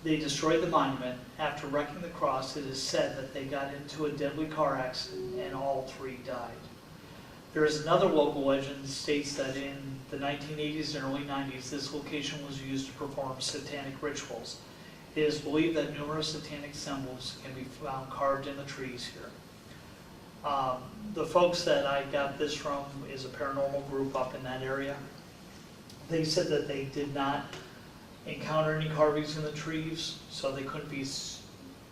S1: They destroyed the monument. After wrecking the cross, it is said that they got into a deadly car accident and all 3 died. There is another local legend that states that in the 1980s and early 90s, this location was used to perform satanic rituals. It is believed that numerous satanic symbols can be found carved in the trees here. The folks that I got this from is a paranormal group up in that area. They said that they did not encounter any carvings in the trees, so they couldn't be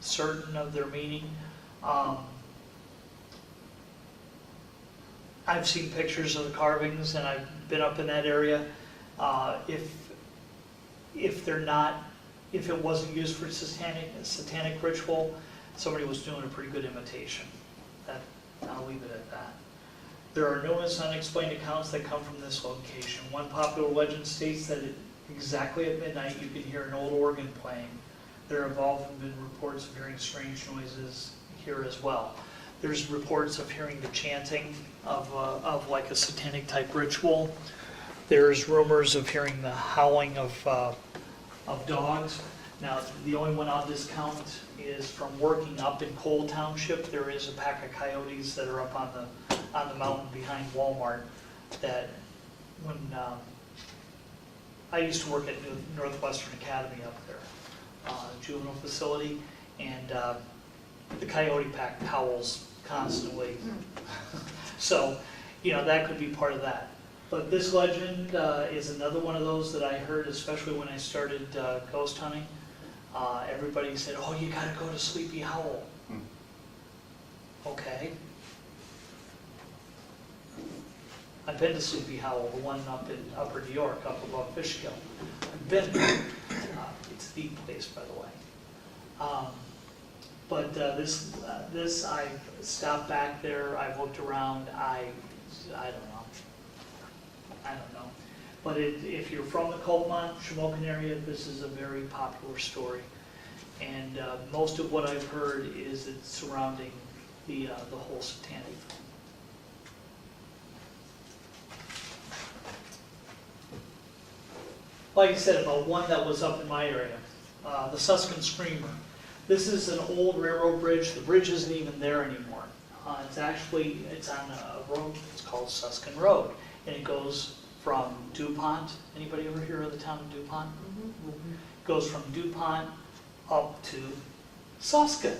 S1: certain of their meaning. I've seen pictures of the carvings, and I've been up in that area. If they're not, if it wasn't used for satanic ritual, somebody was doing a pretty good imitation. I'll leave it at that. There are numerous unexplained accounts that come from this location. One popular legend states that exactly at midnight you can hear an old organ playing. There have often been reports of hearing strange noises here as well. There's reports of hearing the chanting of like a satanic type ritual. There's rumors of hearing the howling of dogs. Now, the only one I'll discount is from working up in Coal Township. There is a pack of coyotes that are up on the mountain behind Walmart that when I used to work at Northwestern Academy up there, juvenile facility, and the coyote pack howls constantly. So, that could be part of that. But this legend is another one of those that I heard, especially when I started ghost hunting. Everybody said, "Oh, you gotta go to Sleepy Hollow." Okay. I've been to Sleepy Hollow, the one up in Upper New York, up above Fishkill. I've been there. It's a deep place, by the way. But this I've stopped back there. I've looked around. I don't know. But if you're from the Coltmont, Shamokin area, this is a very popular story. And most of what I've heard is it's surrounding the whole satanic. Like I said, about one that was up in my area, the Suskin Screamer. This is an old railroad bridge. The bridge isn't even there anymore. It's on a road, it's called Suskin Road, and it goes from DuPont. Anybody ever hear of the town of DuPont? Mm-hmm. Goes from DuPont up to Suskin,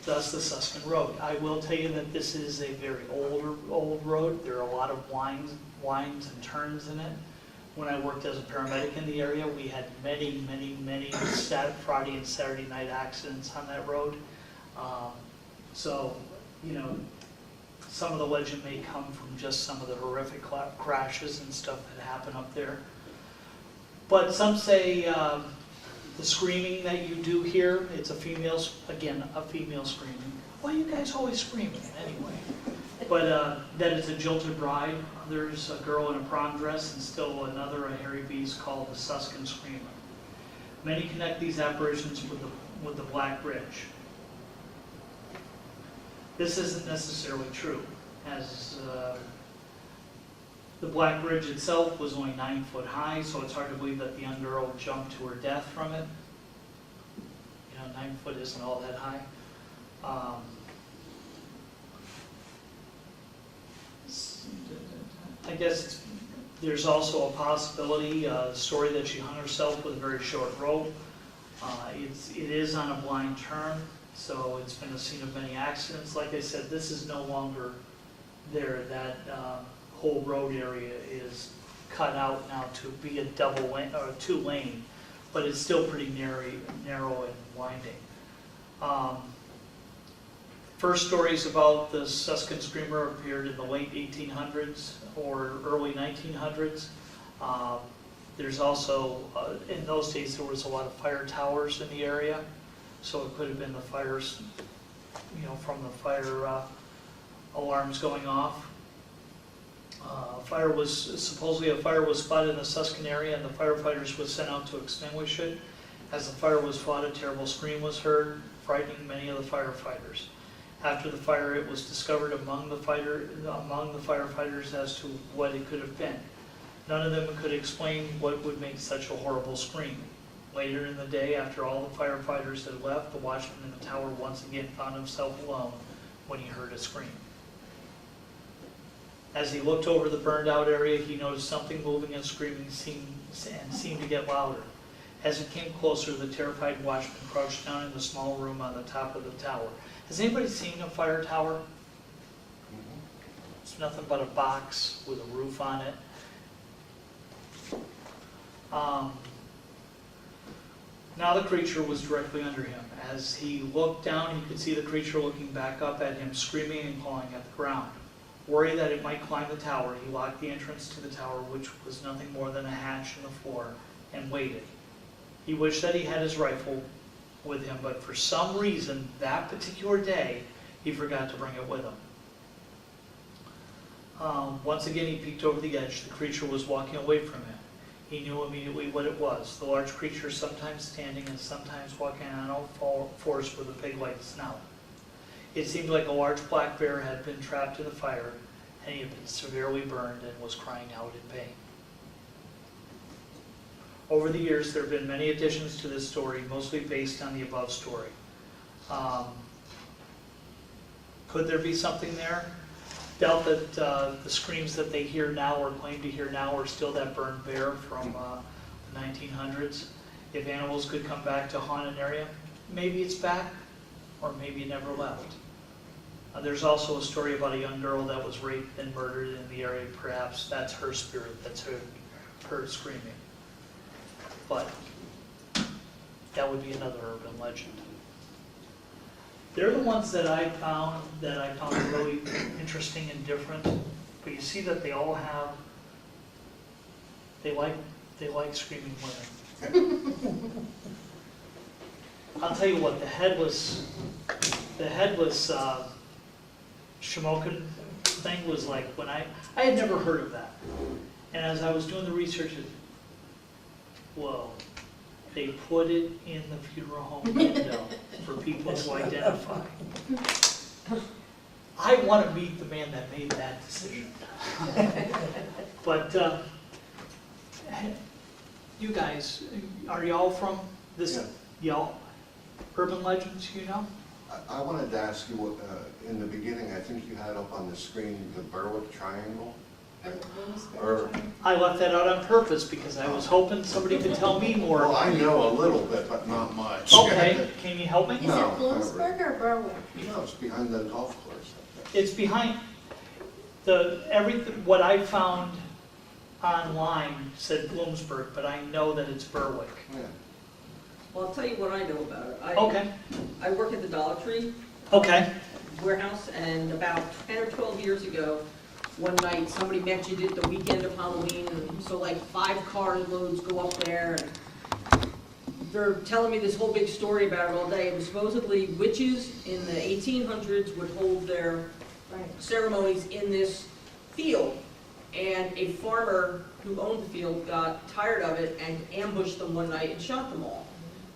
S1: thus the Suskin Road. I will tell you that this is a very old road. There are a lot of winds and turns in it. When I worked as a paramedic in the area, we had many Friday and Saturday night accidents on that road. So, some of the legend may come from just some of the horrific crashes and stuff that happen up there. But some say the screaming that you do hear, it's a female screaming. Why are you guys always screaming anyway? But that it's a jilted bride. There's a girl in a prom dress, and still another, a hairy beast called the Suskin Screamer. Many connect these apparitions with the Black Bridge. This isn't necessarily true, as the Black Bridge itself was only 9 foot high, so it's hard to believe that the young girl jumped to her death from it. 9 foot isn't all that high. I guess there's also a possibility, a story that she hung herself with a very short rope. It is on a blind turn, so it's been a scene of many accidents. Like I said, this is no longer there. That whole road area is cut out now to be a double lane or 2 lane, but it's still pretty narrow and winding. First stories about the Suskin Screamer appeared in the late 1800s or early 1900s. There's also, in those days, there was a lot of fire towers in the area, so it could have been the fires, from the fire alarms going off. Supposedly a fire was spotted in the Suskin area, and the firefighters were sent out to extinguish it. As the fire was fought, a terrible scream was heard, frightening many of the firefighters. After the fire, it was discovered among the firefighters as to what it could have been. None of them could explain what would make such a horrible scream. Later in the day, after all the firefighters had left, the watchman in the tower once again found himself alone when he heard a scream. As he looked over the burned out area, he noticed something moving and screaming seemed to get louder. As it came closer, the terrified watchman crouched down in the small room on the top of the tower. Has anybody seen a fire tower? It's nothing but a box with a roof on it. Now the creature was directly under him. As he looked down, he could see the creature looking back up at him, screaming and clawing at the ground. Worried that it might climb the tower, he locked the entrance to the tower, which was nothing more than a hatch in the floor, and waited. He wished that he had his rifle with him, but for some reason, that particular day, he forgot to bring it with him. Once again, he peeked over the edge. The creature was walking away from him. He knew immediately what it was. The large creature, sometimes standing and sometimes walking on all fours with a pig-like snout. It seemed like a large black bear had been trapped in the fire, and he had been severely burned and was crying out in pain. Over the years, there have been many additions to this story, mostly based on the above story. Could there be something there? Doubt that the screams that they hear now or claim to hear now are still that burned bear from the 1900s. If animals could come back to haunt an area, maybe it's back, or maybe it never left. There's also a story about a young girl that was raped and murdered in the area. Perhaps that's her spirit that's heard screaming. But that would be another urban legend. They're the ones that I found really interesting and different. But you see that they all have, they like screaming women. I'll tell you what, the headless Shamokin thing was like when I had never heard of that. And as I was doing the research, whoa, they put it in the funeral home window for people to identify. I want to meet the man that made that decision. But you guys, are y'all from this, y'all, urban legends, you know?
S4: I wanted to ask you, what, in the beginning, I think you had up on the screen the Berwick Triangle. Or,
S1: I left that out on purpose because I was hoping somebody could tell me more.
S4: well, I know a little bit, but not much.
S1: Okay, can you help me?
S2: Is it
S4: No,
S2: Bloomsburg or Berwick?
S4: No, it's behind the golf course.
S1: It's behind, everything, what I found online said Bloomsburg, but I know that it's Berwick.
S4: Yeah.
S5: Well, I'll tell you what I know about it.
S1: Okay,
S5: I work at the Dollar Tree
S1: okay,
S5: warehouse, and about 10 or 12 years ago, one night, somebody mentioned it the weekend of Halloween, and so like 5 car loads go up there, and they're telling me this whole big story about it all day. It was supposedly witches in the 1800s would hold their ceremonies in this field, and a farmer who owned the field got tired of it and ambushed them one night and shot them all.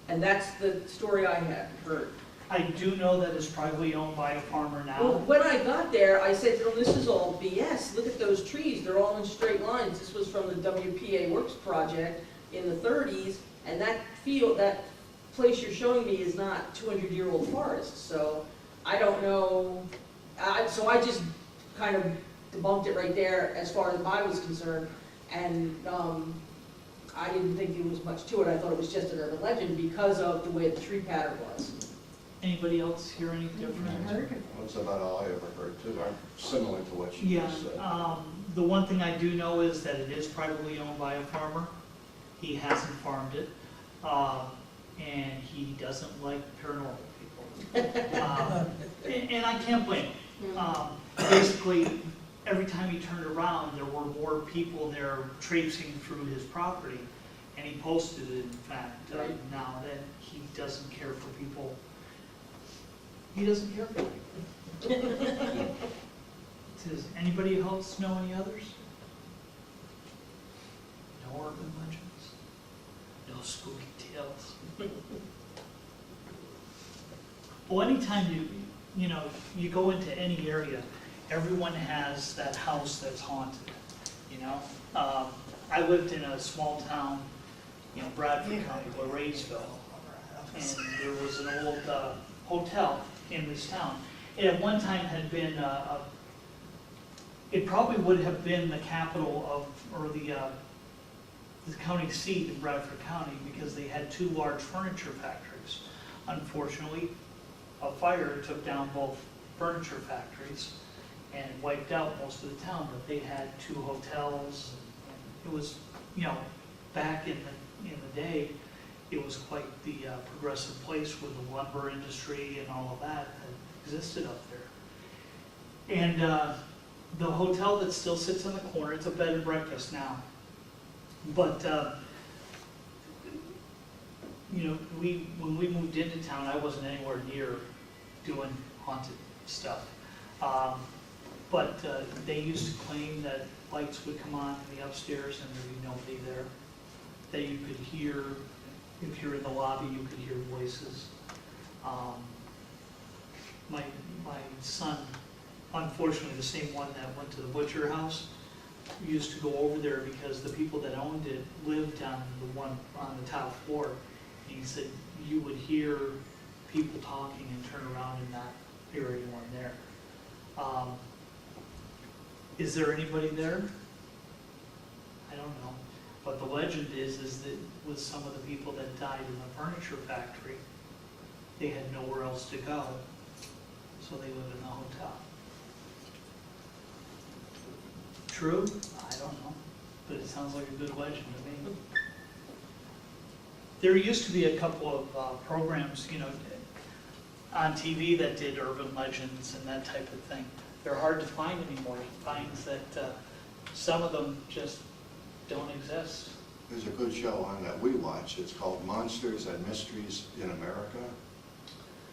S5: And that's the story I had heard.
S1: I do know that it's privately owned by a farmer
S5: Well,
S1: now.
S5: when I got there, I said to them, this is all BS. Look at those trees. They're all in straight lines. This was from the WPA Works project in the 30s. And that field, that place you're showing me is not 200-year-old forest. So I don't know. So I just kind of debunked it right there as far as I was concerned. And I didn't think there was much to it. I thought it was just an urban legend because of the way the tree pattern was.
S1: Anybody else hear any different?
S4: That's about all I ever heard too, similar to what you
S1: Yeah,
S4: just said.
S1: the one thing I do know is that it is privately owned by a farmer. He hasn't farmed it, and he doesn't like paranormal people. And I can't blame him. Basically, every time he turned around, there were more people there traipsing through his property, and he posted it, in fact, now that he doesn't care for people. He doesn't care for people. Does anybody else know any others? No urban legends? No spooky tales? Well, anytime you go into any area, everyone has that house that's haunted, you know? I lived in a small town, Bradford County, Laresville, and there was an old hotel in this town. It at one time had been, it probably would have been the capital of, or the county seat in Bradford County, because they had 2 large furniture factories. Unfortunately, a fire took down both furniture factories and wiped out most of the town, but they had 2 hotels. And it was, back in the day, it was quite the progressive place with the lumber industry and all of that existed up there. And the hotel that still sits in the corner, it's a bed and breakfast now. But, you know, when we moved into town, I wasn't anywhere near doing haunted stuff. But they used to claim that lights would come on in the upstairs and there'd be nobody there. That you could hear, if you're in the lobby, you could hear voices. My son, unfortunately, the same one that went to the butcher house, used to go over there because the people that owned it lived on the one on the top floor. And he said you would hear people talking and turn around and not hear anyone there. Is there anybody there? I don't know. But the legend is that with some of the people that died in the furniture factory, they had nowhere else to go, so they lived in the hotel. True? I don't know, but it sounds like a good legend to me. There used to be a couple of programs, you know, on TV that did urban legends and that type of thing. They're hard to find anymore. You find that some of them just don't exist.
S4: There's a good show on that we watch. It's called Monsters and Mysteries in America.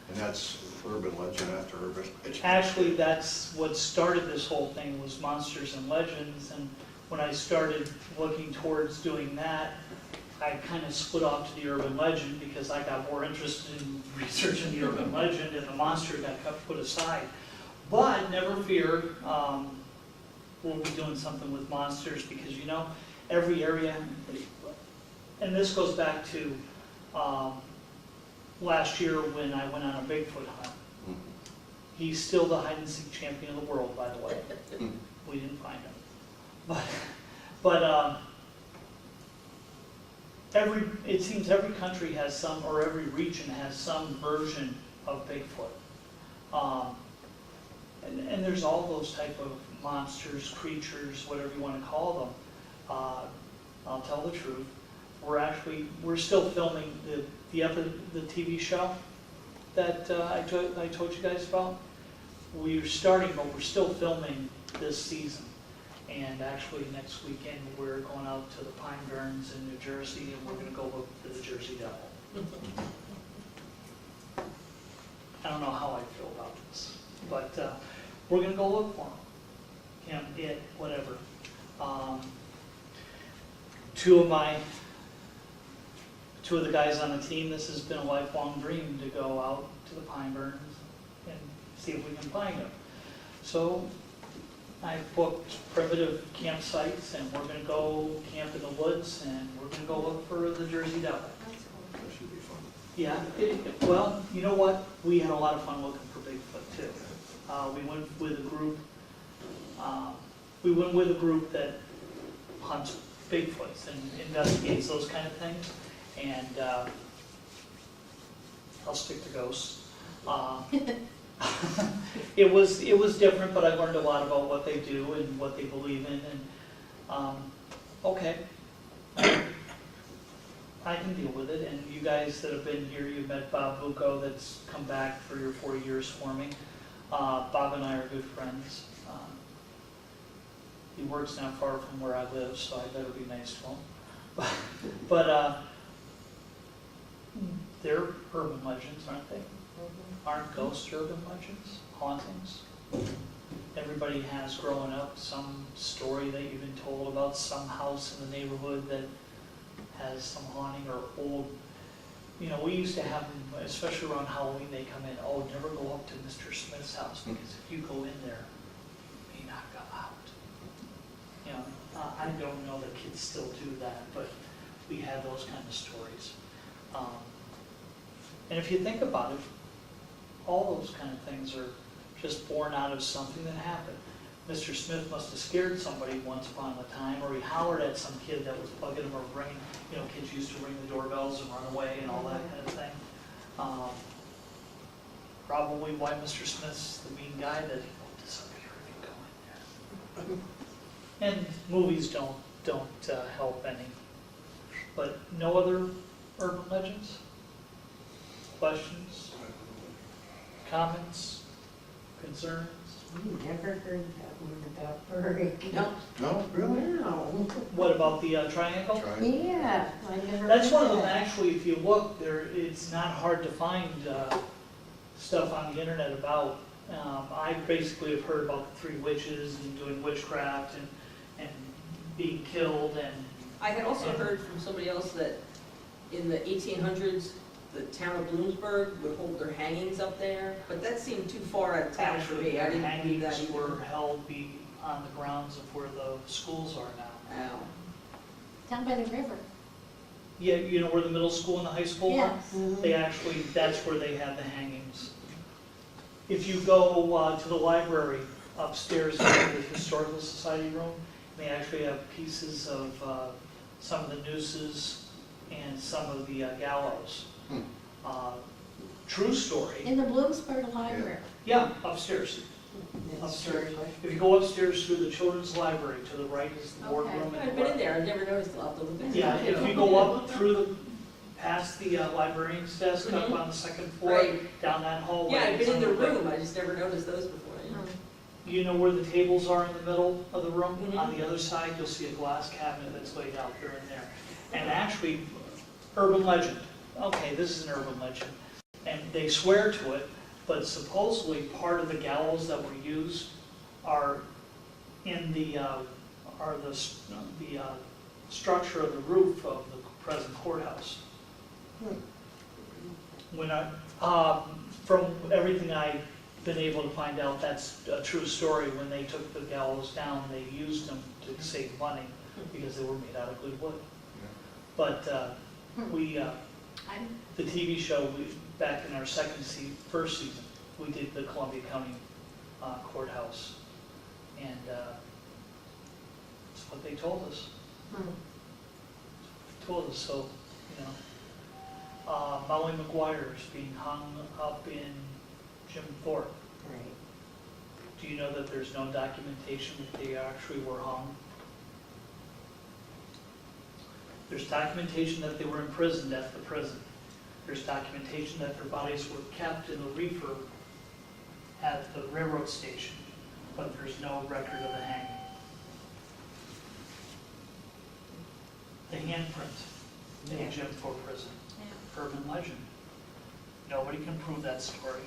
S4: And that's urban legend after urban legend.
S1: Actually, that's what started this whole thing, was Monsters and Legends. And when I started looking towards doing that, I kind of split off to the urban legend because I got more interested in researching the urban legend, and the monster got put aside. But never fear, we'll be doing something with monsters because, you know, every area, and this goes back to last year when I went on a Bigfoot hunt.
S4: Mhm.
S1: He's still the hide and seek champion of the world, by the way. We didn't find him. But it seems every country has some, or every region has some version of Bigfoot. And there's all those type of monsters, creatures, whatever you want to call them. I'll tell the truth. We're still filming the TV show that I told you guys about. We're starting, but we're still filming this season. And actually next weekend we're going out to the Pine Barrens in New Jersey, and we're going to go look for the Jersey Devil. I don't know how I feel about this, but we're going to go look for him, it, whatever. Two of the guys on the team, this has been a lifelong dream to go out to the Pine Barrens and see if we can find him. So I booked primitive campsites, and we're going to go camp in the woods, and we're going to go look for the Jersey Devil.
S4: That should be fun.
S1: Yeah, well, you know what? We had a lot of fun looking for Bigfoot too. We went with a group. We went with a group that hunts Bigfoots and investigates those kind of things. And I'll stick to ghosts. It was different, but I learned a lot about what they do and what they believe in. And okay, I can deal with it. And you guys that have been here, you've met Bob Bucco, that's come back 3 or 4 years for me. Bob and I are good friends. He works not far from where I live, so I better be nice to him. But they're urban legends, aren't they? Aren't ghosts urban legends? Hauntings? Everybody has, growing up, some story that you've been told about some house in the neighborhood that has some haunting, or old. You know, we used to have them, especially around Halloween, they come in, oh, never go up to Mr. Smith's house, because if you go in there, you may not come out. You know, I don't know that kids still do that, but we had those kind of stories. And if you think about it, all those kind of things are just born out of something that happened. Mr. Smith must have scared somebody once upon a time, or he hollered at some kid that was bugging him, or ringing. You know, kids used to ring the doorbells and run away and all that kind of thing. Probably why Mr. Smith's the mean guy that he won't disappear if you go in there. And movies don't help any. But no other urban legends? Questions, comments, concerns?
S3: We never heard that one about Berwick.
S5: No,
S4: No, really?
S3: No.
S1: What about the triangle?
S4: Try.
S3: Yeah, I never
S1: That's
S3: heard
S1: one of them,
S3: that.
S1: actually, if you look, there, it's not hard to find stuff on the internet about. I basically have heard about the 3 witches and doing witchcraft and being killed and,
S5: I had also heard from somebody else that in the 1800s, the town of Bloomsburg would hold their hangings up there, but that seemed too far out of town for
S1: actually
S5: me. I
S1: their
S5: didn't believe that
S1: hangings
S5: either.
S1: were held on the grounds of where the schools are now.
S5: Wow.
S2: Down by the river.
S1: Yeah, you know where the middle school and the high school are?
S2: Yes.
S1: They actually, that's where they have the hangings. If you go to the library upstairs in the Historical Society room, they actually have pieces of some of the nooses and some of the gallows. True story.
S2: In the Bloomsburg Library.
S1: Yeah, upstairs. Upstairs. If you go upstairs through the children's library, to the right is the boardroom.
S2: Okay.
S1: and
S5: I've been in there, I've never noticed, I'll have to look at it.
S1: Yeah, if you go up through past the librarian's desk, up
S5: Mhm.
S1: on the 2nd floor,
S5: Right.
S1: down that hallway.
S5: Yeah, I've
S1: it's
S5: been in the
S1: on right.
S5: room, I just never noticed those before.
S1: You know where the tables are in the middle of the room?
S5: Mhm.
S1: On the other side, you'll see a glass cabinet that's laid out there and there. And actually, urban legend, okay, this is an urban legend, and they swear to it, but supposedly part of the gallows that were used are in the structure of the roof of the present courthouse. When from everything I've been able to find out, that's a true story. When they took the gallows down, they used them to save money because they were made out of good wood. But the TV show, back in our first season, we did the Columbia County courthouse, and that's what they told us. Told us, so, you know. Molly McGuire's being hung up in Jim Thorpe.
S3: Right.
S1: Do you know that there's no documentation that they actually were hung? There's documentation that they were imprisoned at the prison. There's documentation that their bodies were kept in the reefer at the railroad station, but there's no record of the hanging. The handprint in
S3: Yeah.
S1: Jim Thorpe prison.
S2: Yeah.
S1: Urban legend. Nobody can prove that story.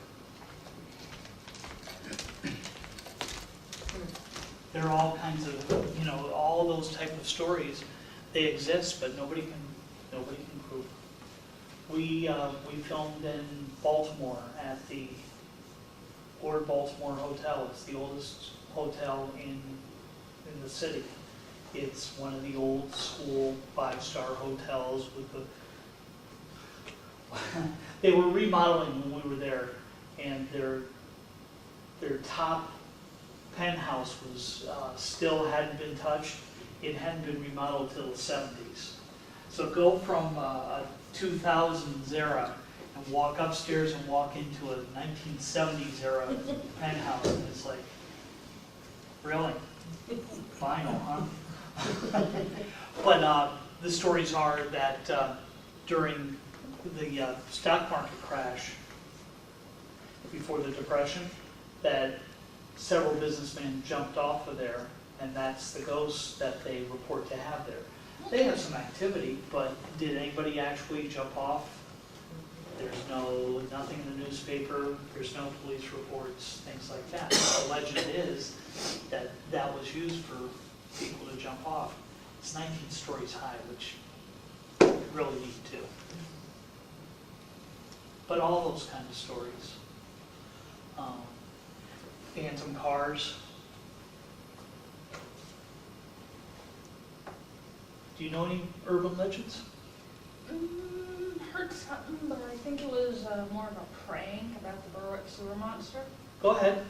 S1: There are all kinds of, you know, all those type of stories. They exist, but nobody can prove. We filmed in Baltimore at the Ford Baltimore Hotel. It's the oldest hotel in the city. It's one of the old school 5-star hotels with the. They were remodeling when we were there, and their top penthouse was still hadn't been touched. It hadn't been remodeled till the 70s. So go from a 2000s era and walk upstairs and walk into a 1970s era penthouse, and it's like, really? Vinyl, huh? But the stories are that during the stock market crash before the Depression, that several businessmen jumped off of there, and that's the ghosts that they report to have there. They have some activity, but did anybody actually jump off? There's nothing in the newspaper, there's no police reports, things like that. The legend is that that was used for people to jump off. It's 19 stories high, which you really need to. But all those kind of stories. Phantom cars. Do you know any urban legends?
S6: Heard something, but I think it was more of a prank about the Berwick sewer monster.
S1: Go ahead.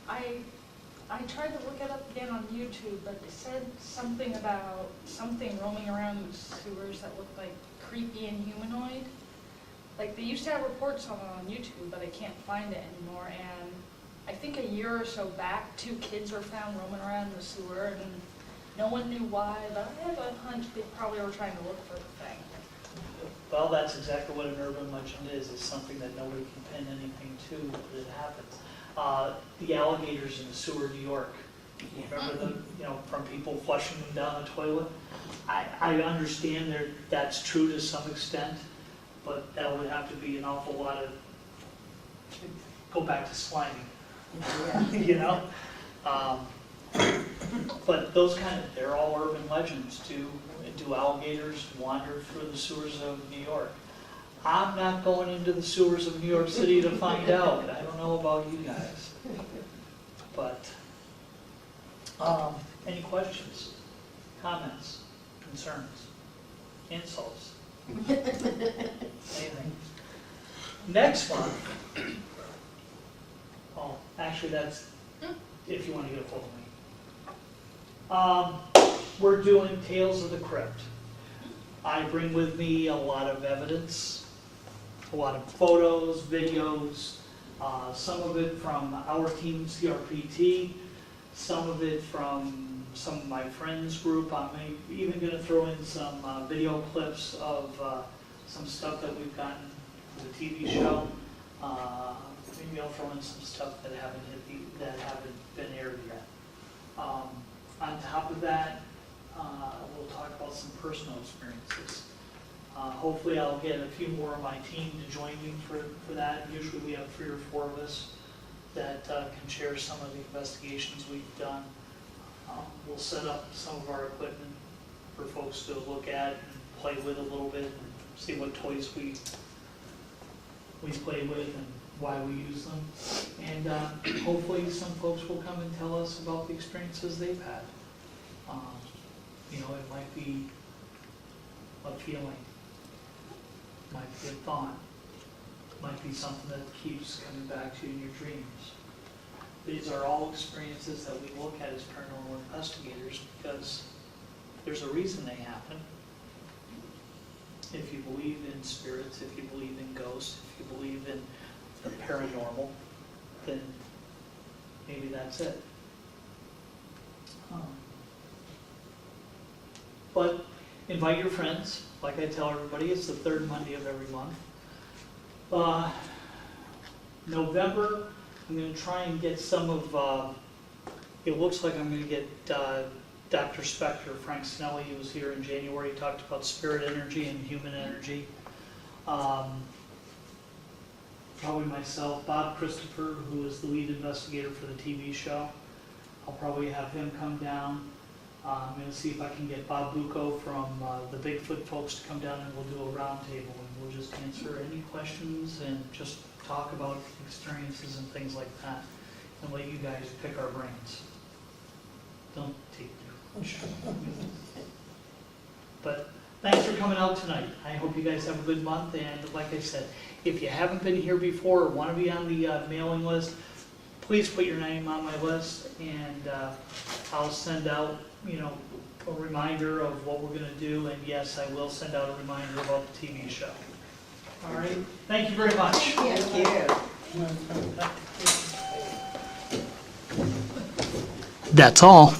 S6: I tried to look it up again on YouTube, but it said something about something roaming around the sewers that looked like creepy and humanoid. Like, they used to have reports on it on YouTube, but I can't find it anymore. And I think a year or so back, 2 kids were found roaming around in the sewer, and No one knew why, but I have a hunch they probably were trying to look for the thing.
S1: Well, that's exactly what an urban legend is. It's something that nobody can pin anything to, but it happens. The alligators in the sewer, New York. Remember them, from people flushing them down the toilet? I understand that's true to some extent, but that would have to be an awful lot of, go back to slimy, But those they're all urban legends. Do alligators wander through the sewers of New York? I'm not going into the sewers of New York City to find out. I don't know about you guys. But, any questions, comments, concerns, insults? Anything? Next one. Oh, actually, that's if you want to get a hold of me. We're doing Tales of the Crypt. I bring with me a lot of evidence, a lot of photos, videos, some of it from our team, CRPT, some of it from some of my friends' group. I'm even going to throw in some video clips of some stuff that we've gotten for the TV show. Maybe I'll throw in some stuff that haven't been aired yet. On top of that, we'll talk about some personal experiences. Hopefully I'll get a few more of my team to join me for that. Usually we have 3 or 4 of us that can share some of the investigations we've done. We'll set up some of our equipment for folks to look at and play with a little bit and see what toys we play with and why we use them. And hopefully some folks will come and tell us about the experiences they've had. It might be a feeling, might be a thought, might be something that keeps coming back to you in your dreams. These are all experiences that we look at as paranormal investigators because there's a reason they happen. If you believe in spirits, if you believe in ghosts, if you believe in the paranormal, then maybe that's it. But invite your friends. Like I tell everybody, it's the 3rd Monday of every month. November, I'm going to try and get some of, it looks like I'm going to get Dr. Spector, Frank Snelly, who was here in January, he talked about spirit energy and human energy. Probably myself, Bob Christopher, who is the lead investigator for the TV show. I'll probably have him come down. I'm going to see if I can get Bob Bucco from the Bigfoot folks to come down and we'll do a round table and we'll just answer any questions and just talk about experiences and things like that and let you guys pick our brains. Don't take too much. But thanks for coming out tonight. I hope you guys have a good month, and like I said, if you haven't been here before or want to be on the mailing list, please put your name on my list and I'll send out a reminder of what we're going to do, and yes, I will send out a reminder about the TV show. All right, thank you very much.
S3: Thank you.
S1: That's all.